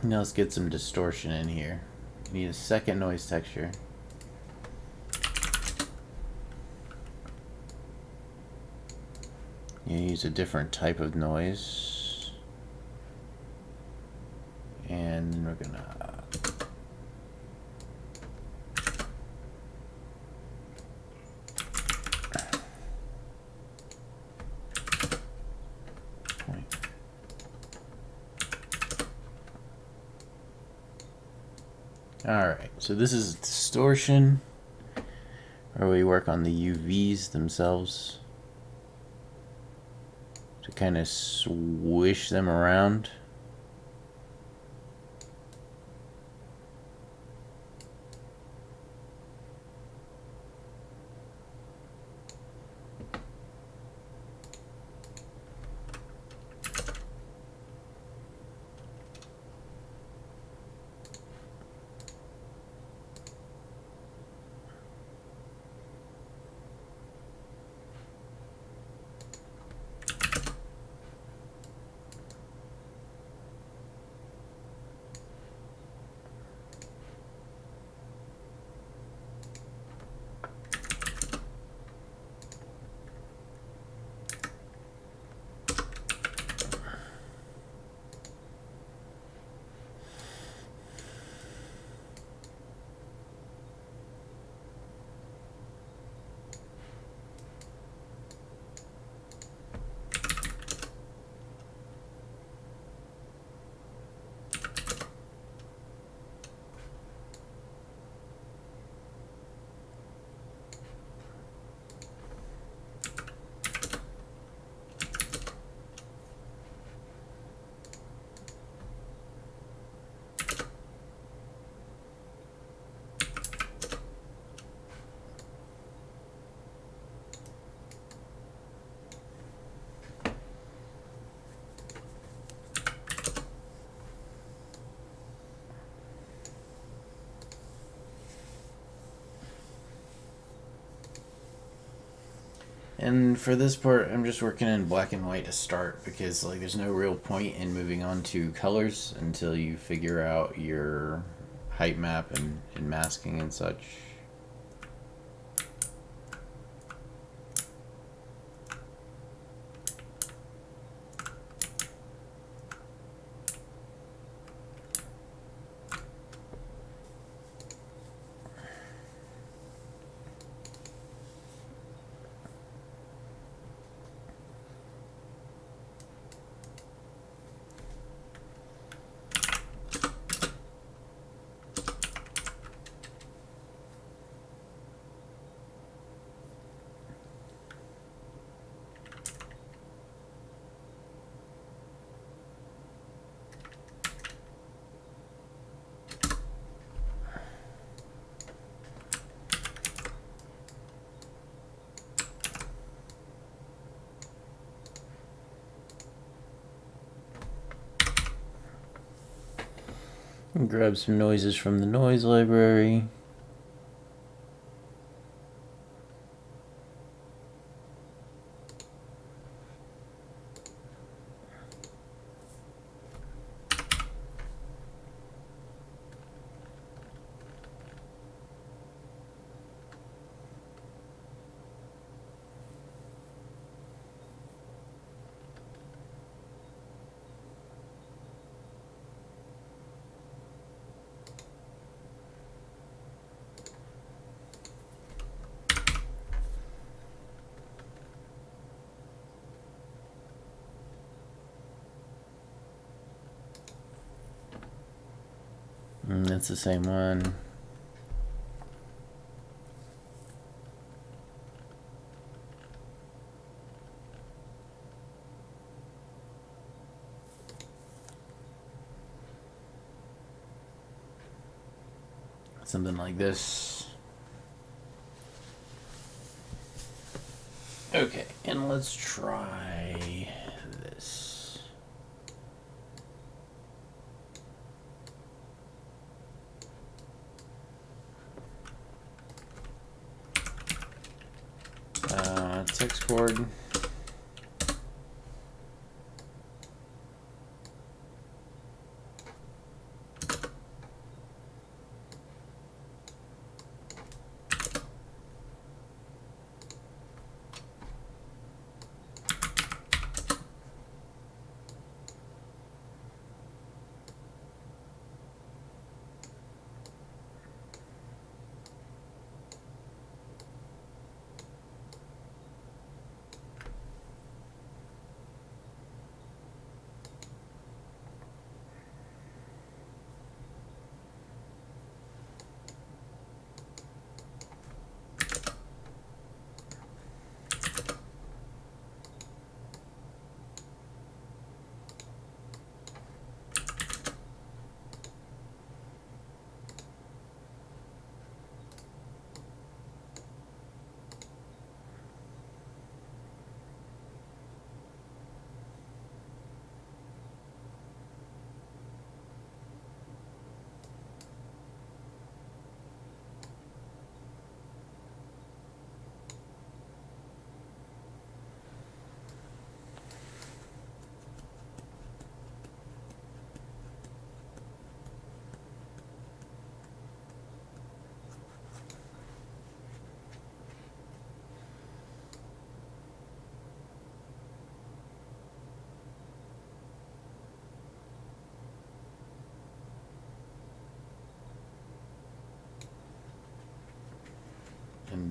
Now let's get some distortion in here. Need a second noise texture. You use a different type of noise. And we're gonna Alright, so this is distortion. Or we work on the UVs themselves to kind of swish them around. And for this part, I'm just working in black and white to start because like there's no real point in moving on to colors until you figure out your height map and masking and such. Grab some noises from the noise library. And that's the same one. Something like this. Okay, and let's try this. Text cord.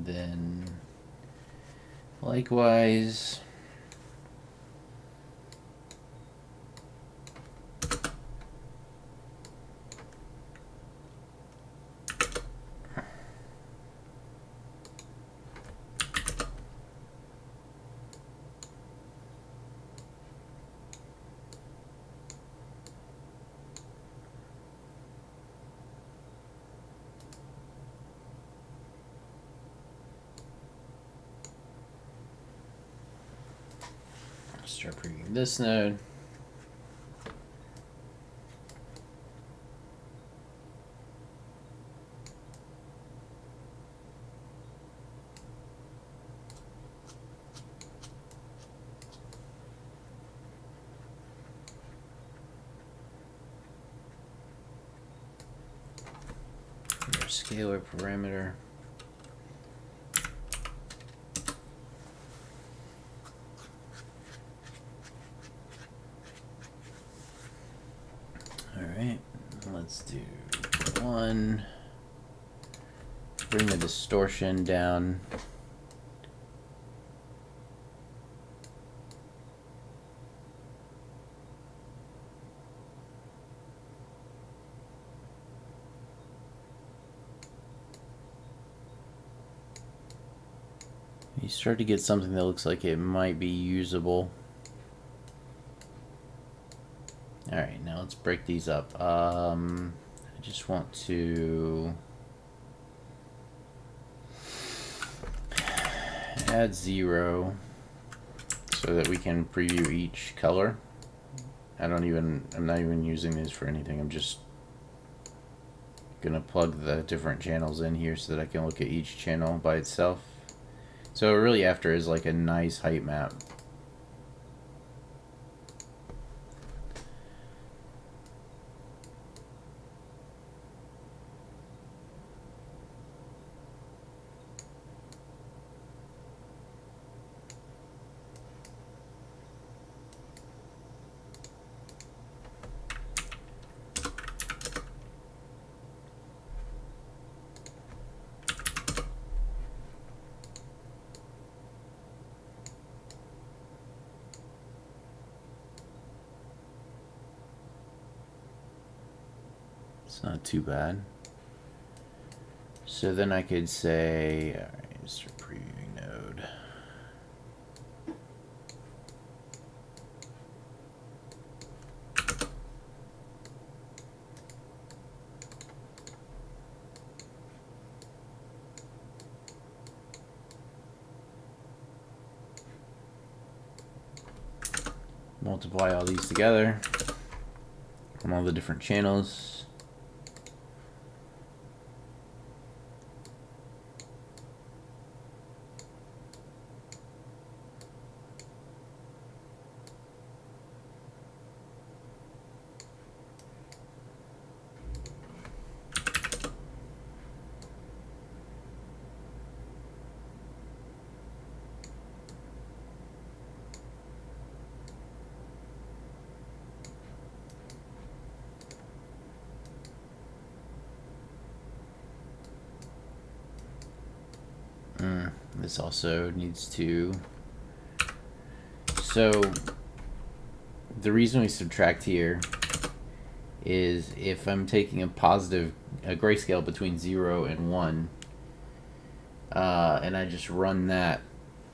And then likewise, start previewing this node. Your scalar parameter. Alright, let's do 1. Bring the distortion down. You start to get something that looks like it might be usable. Alright, now let's break these up. I just want to add 0 so that we can preview each color. I'm not even using these for anything. I'm just gonna plug the different channels in here so that I can look at each channel by itself. So what we're really after is like a nice height map. It's not too bad. So then I could say, alright, just a previewing node. Multiply all these together from all the different channels. This also needs to... So the reason we subtract here is if I'm taking a grayscale between 0 and 1, and I just run that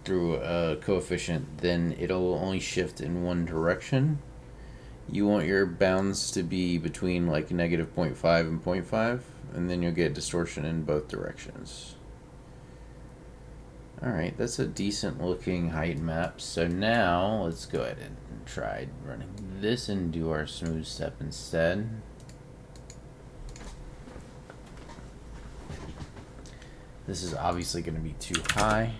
through a coefficient, then it'll only shift in one direction. You want your bounds to be between like negative 0.5 and 0.5, and then you'll get distortion in both directions. Alright, that's a decent looking height map. So now let's go ahead and try running this and do our smooth step instead. This is obviously going to be too high.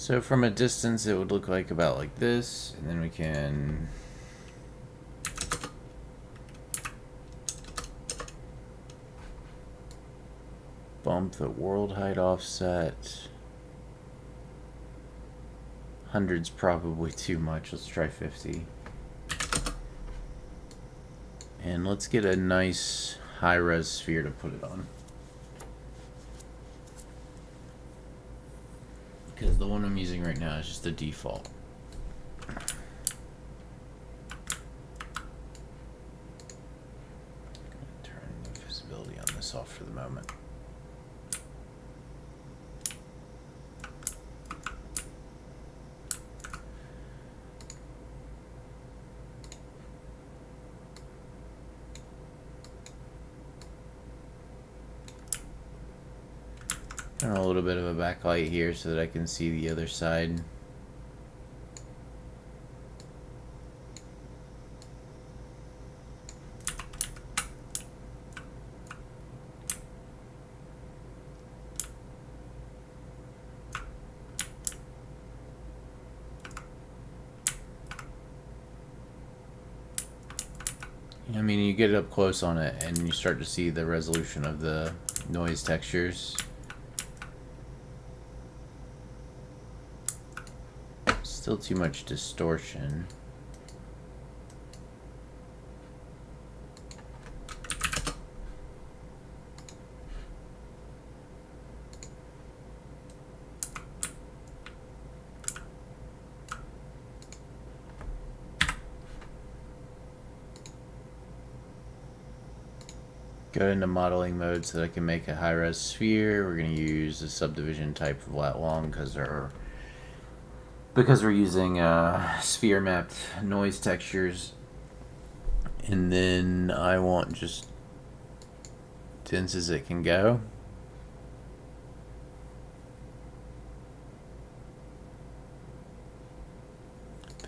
So from a distance, it would look like about like this, and then we can bump the world height offset. 100's probably too much. Let's try 50. And let's get a nice high-res sphere to put it on. Because the one I'm using right now is just the default. Turn the visibility on this off for the moment. And a little bit of a backlight here so that I can see the other side. I mean, you get up close on it and you start to see the resolution of the noise textures. Still too much distortion. Go into modeling mode so that I can make a high-res sphere. We're going to use a subdivision type of lat long because we're using sphere mapped noise textures. And then I want just dense as it can go.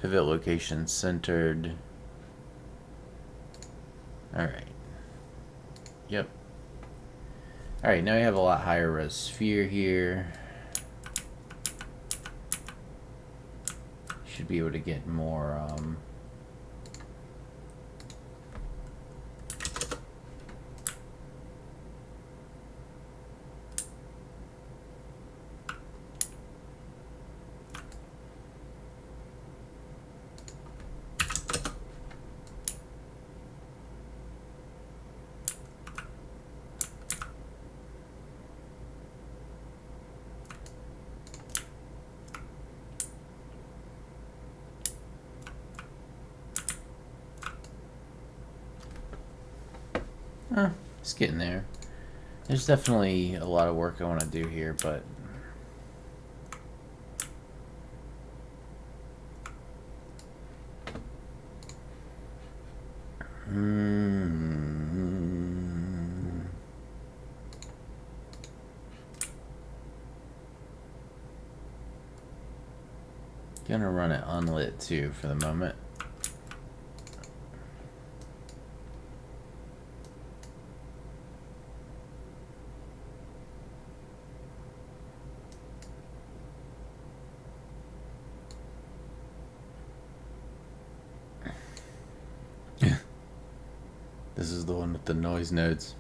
Pivot location centered. Alright. Yep. Alright, now we have a lot higher res sphere here. Should be able to get more it's getting there. There's definitely a lot of work I want to do here, but gonna run it unlit too for the moment. This is the one with the noise nodes.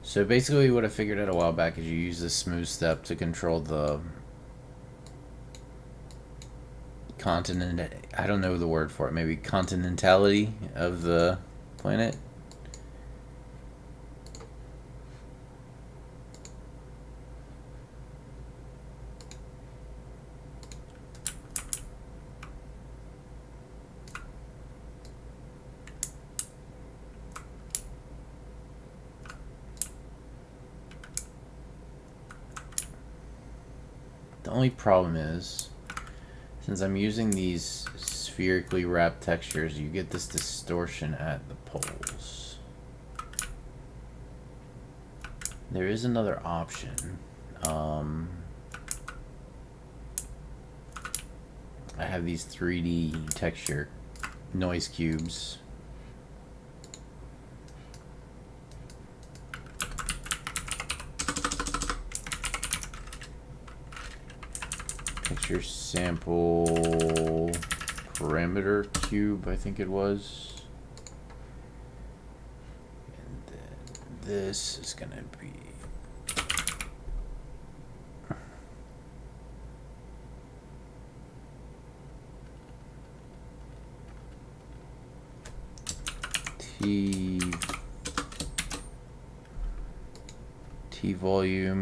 So basically what I figured out a while back is you use this smooth step to control the continent, I don't know the word for it, maybe continentality of the planet. The only problem is Since I'm using these spherically wrapped textures, you get this distortion at the poles. There is another option. I have these 3D texture noise cubes. Texture sample parameter cube, I think it was. And then this is gonna be T volume.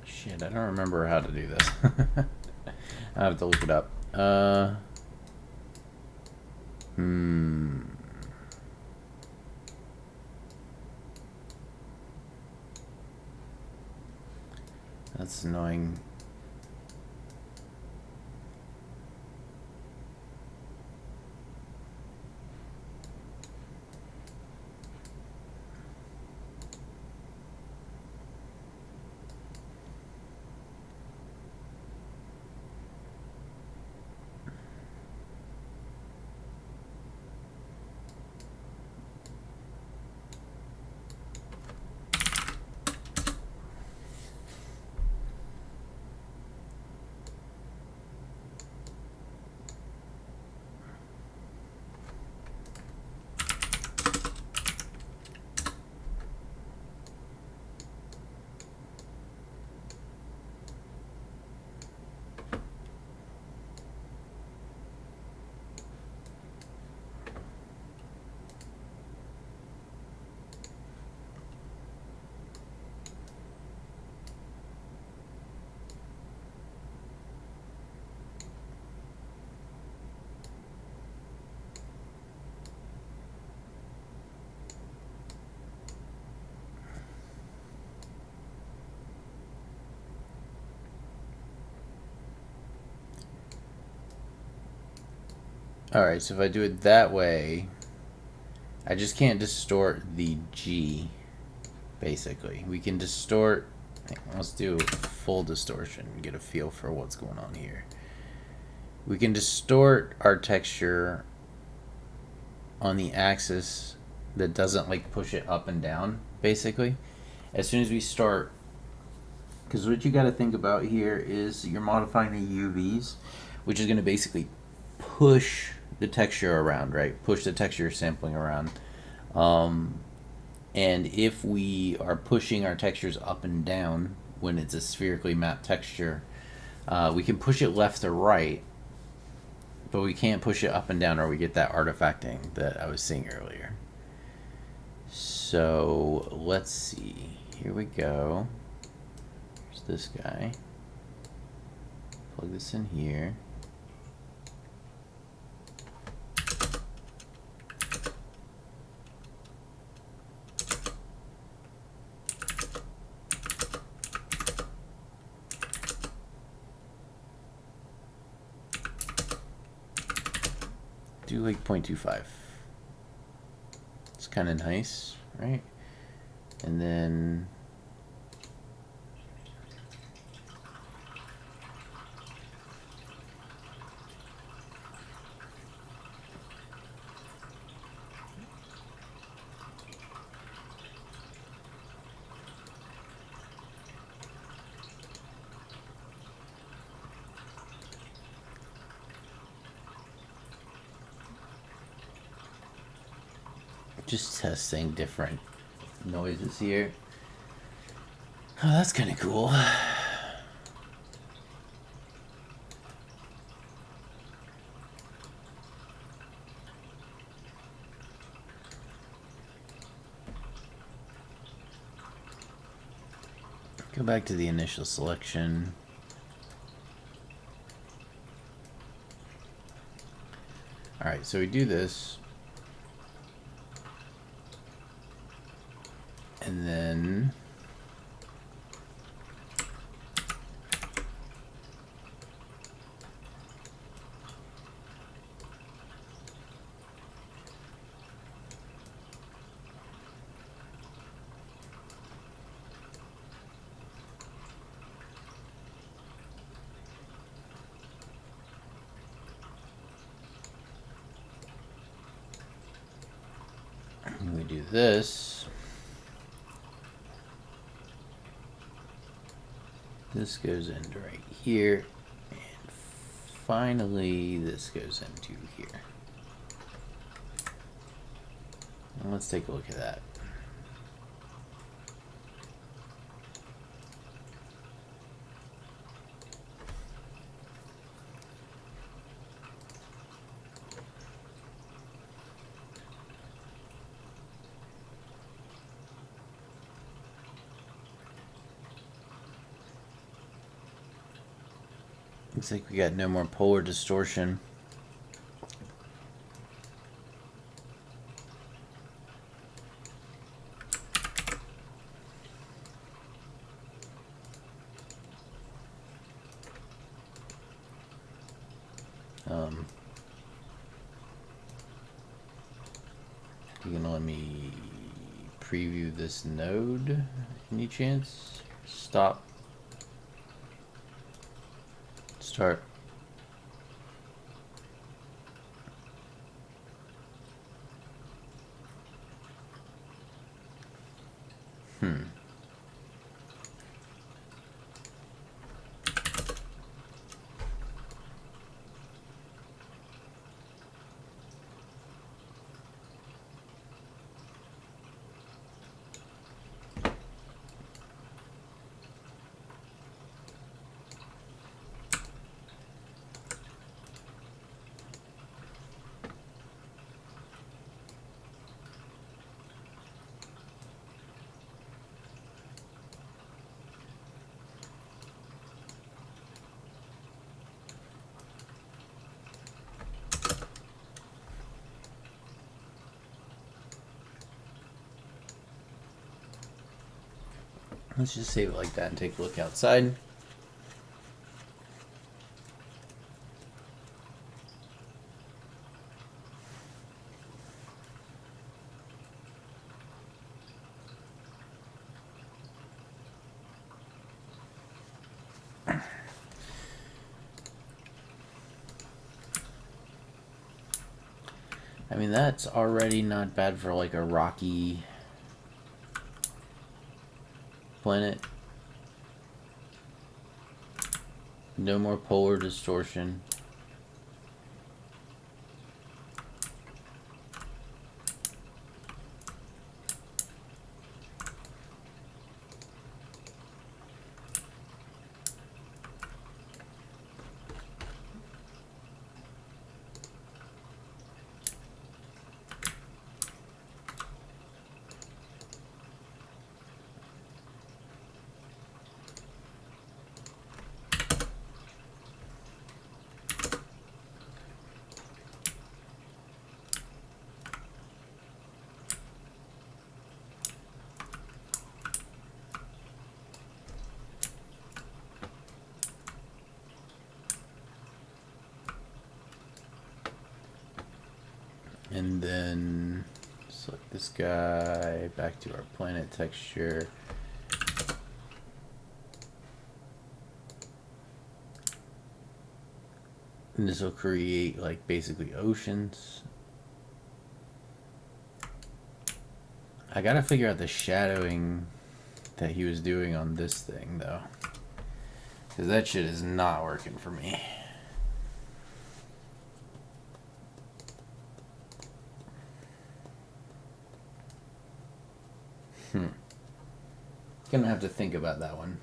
Shit, I don't remember how to do this. I have to look it up. That's annoying. Alright, so if I do it that way, I just can't distort the G, basically. We can distort, let's do full distortion and get a feel for what's going on here. We can distort our texture on the axis that doesn't like push it up and down, basically. As soon as we start, because what you got to think about here is you're modifying the UVs, which is going to basically push the texture around, right? Push the texture sampling around. And if we are pushing our textures up and down when it's a spherically mapped texture, we can push it left or right, but we can't push it up and down or we get that artifacting that I was seeing earlier. So let's see. Here we go. Here's this guy. Plug this in here. Do like 0.25. It's kind of nice, right? And then Just testing different noises here. Oh, that's kind of cool. Go back to the initial selection. Alright, so we do this. And then we do this. This goes into right here. And finally, this goes into here. And let's take a look at that. Looks like we got no more polar distortion. You gonna let me preview this node? Any chance? Stop. Start. Let's just save it like that and take a look outside. I mean, that's already not bad for like a rocky planet. No more polar distortion. And then select this guy, back to our planet texture. And this will create like basically oceans. I gotta figure out the shadowing that he was doing on this thing though, because that shit is not working for me. Gonna have to think about that one.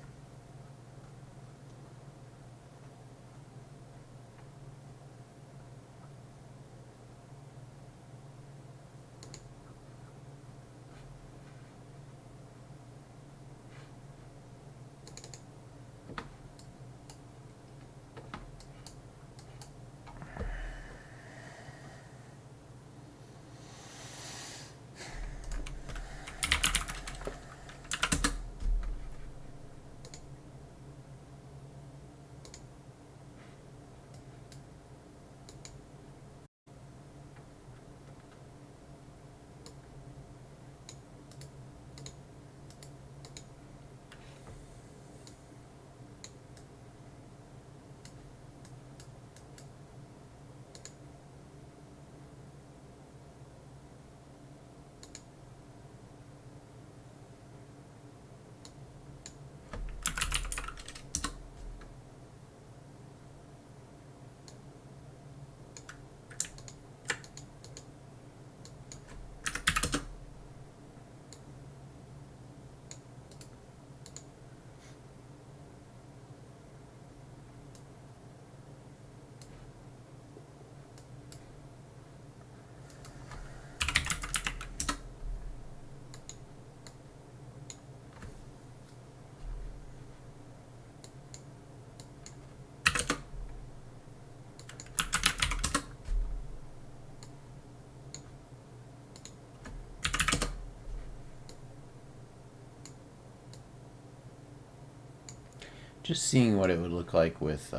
Just seeing what it would look like with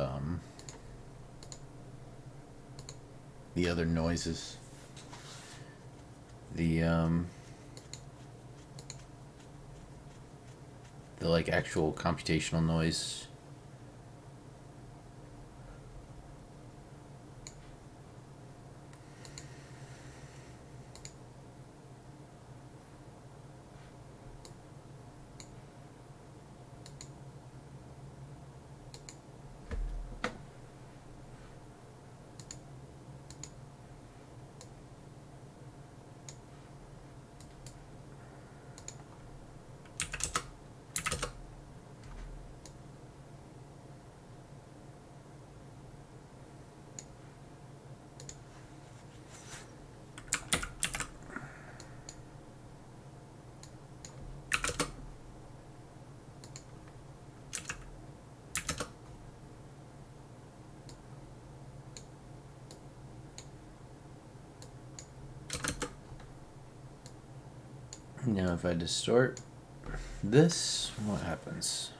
the other noises. The like actual computational noise. Now if I distort this, what happens?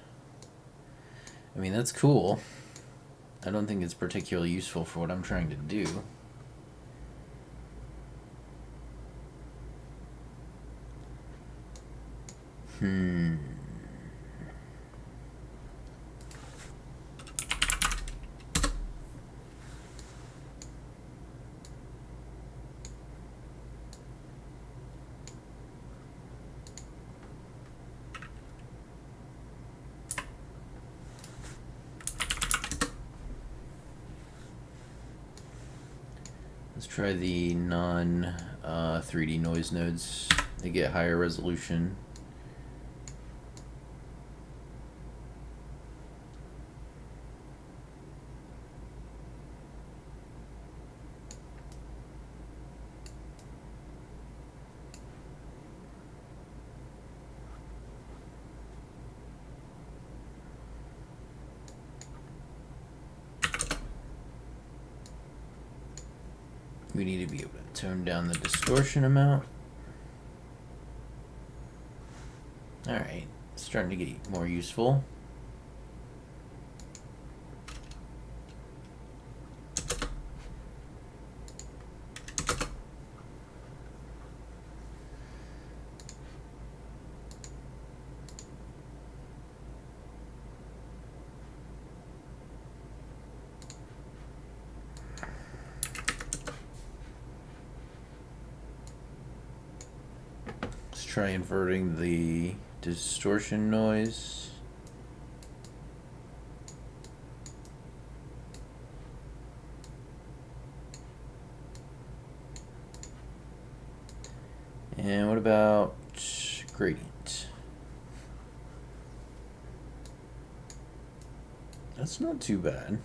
I mean, that's cool. I don't think it's particularly useful for what I'm trying to do. Let's try the non 3D noise nodes. They get higher resolution. We need to be able to tone down the distortion amount. Alright, starting to get more useful. Let's try inverting the distortion noise. And what about gradient. That's not too bad.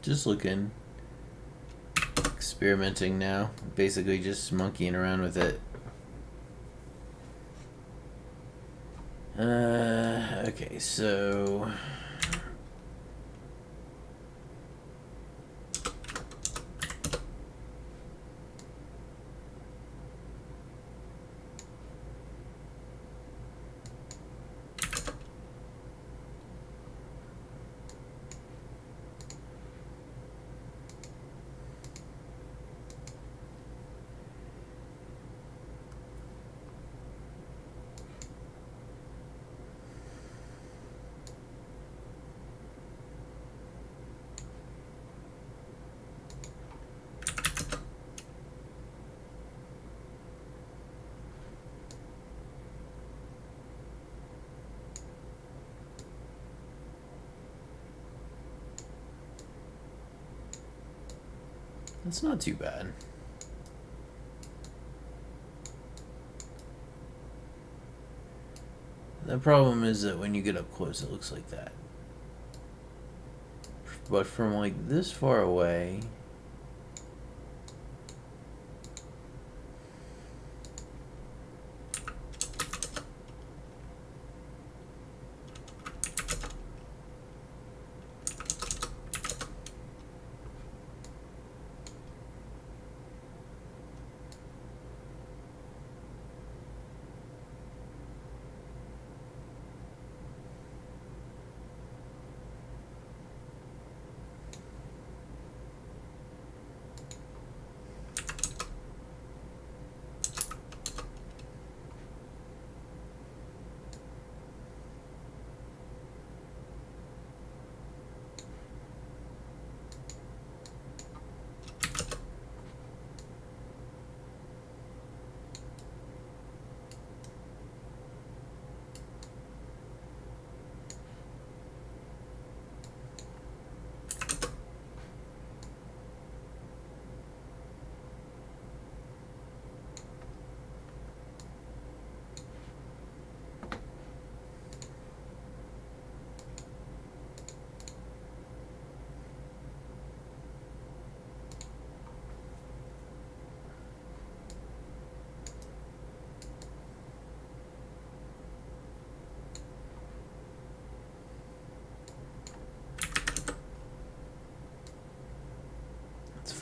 Just looking, experimenting now, basically just monkeying around with it. Okay, so that's not too bad. The problem is that when you get up close, it looks like that. But from like this far away,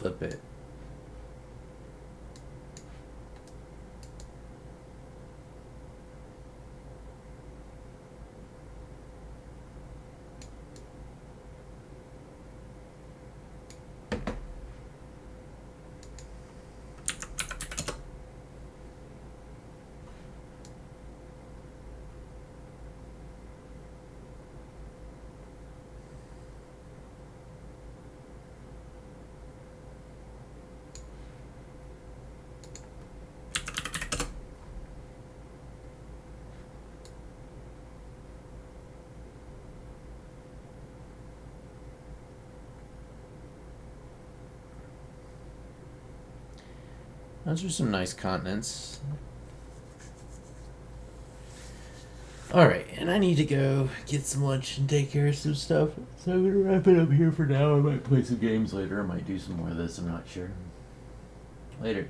flip it. Those are some nice continents. Alright, and I need to go get some lunch and take care of some stuff. So I'm gonna wrap it up here for now. I might play some games later. I might do some more of this, I'm not sure. Later.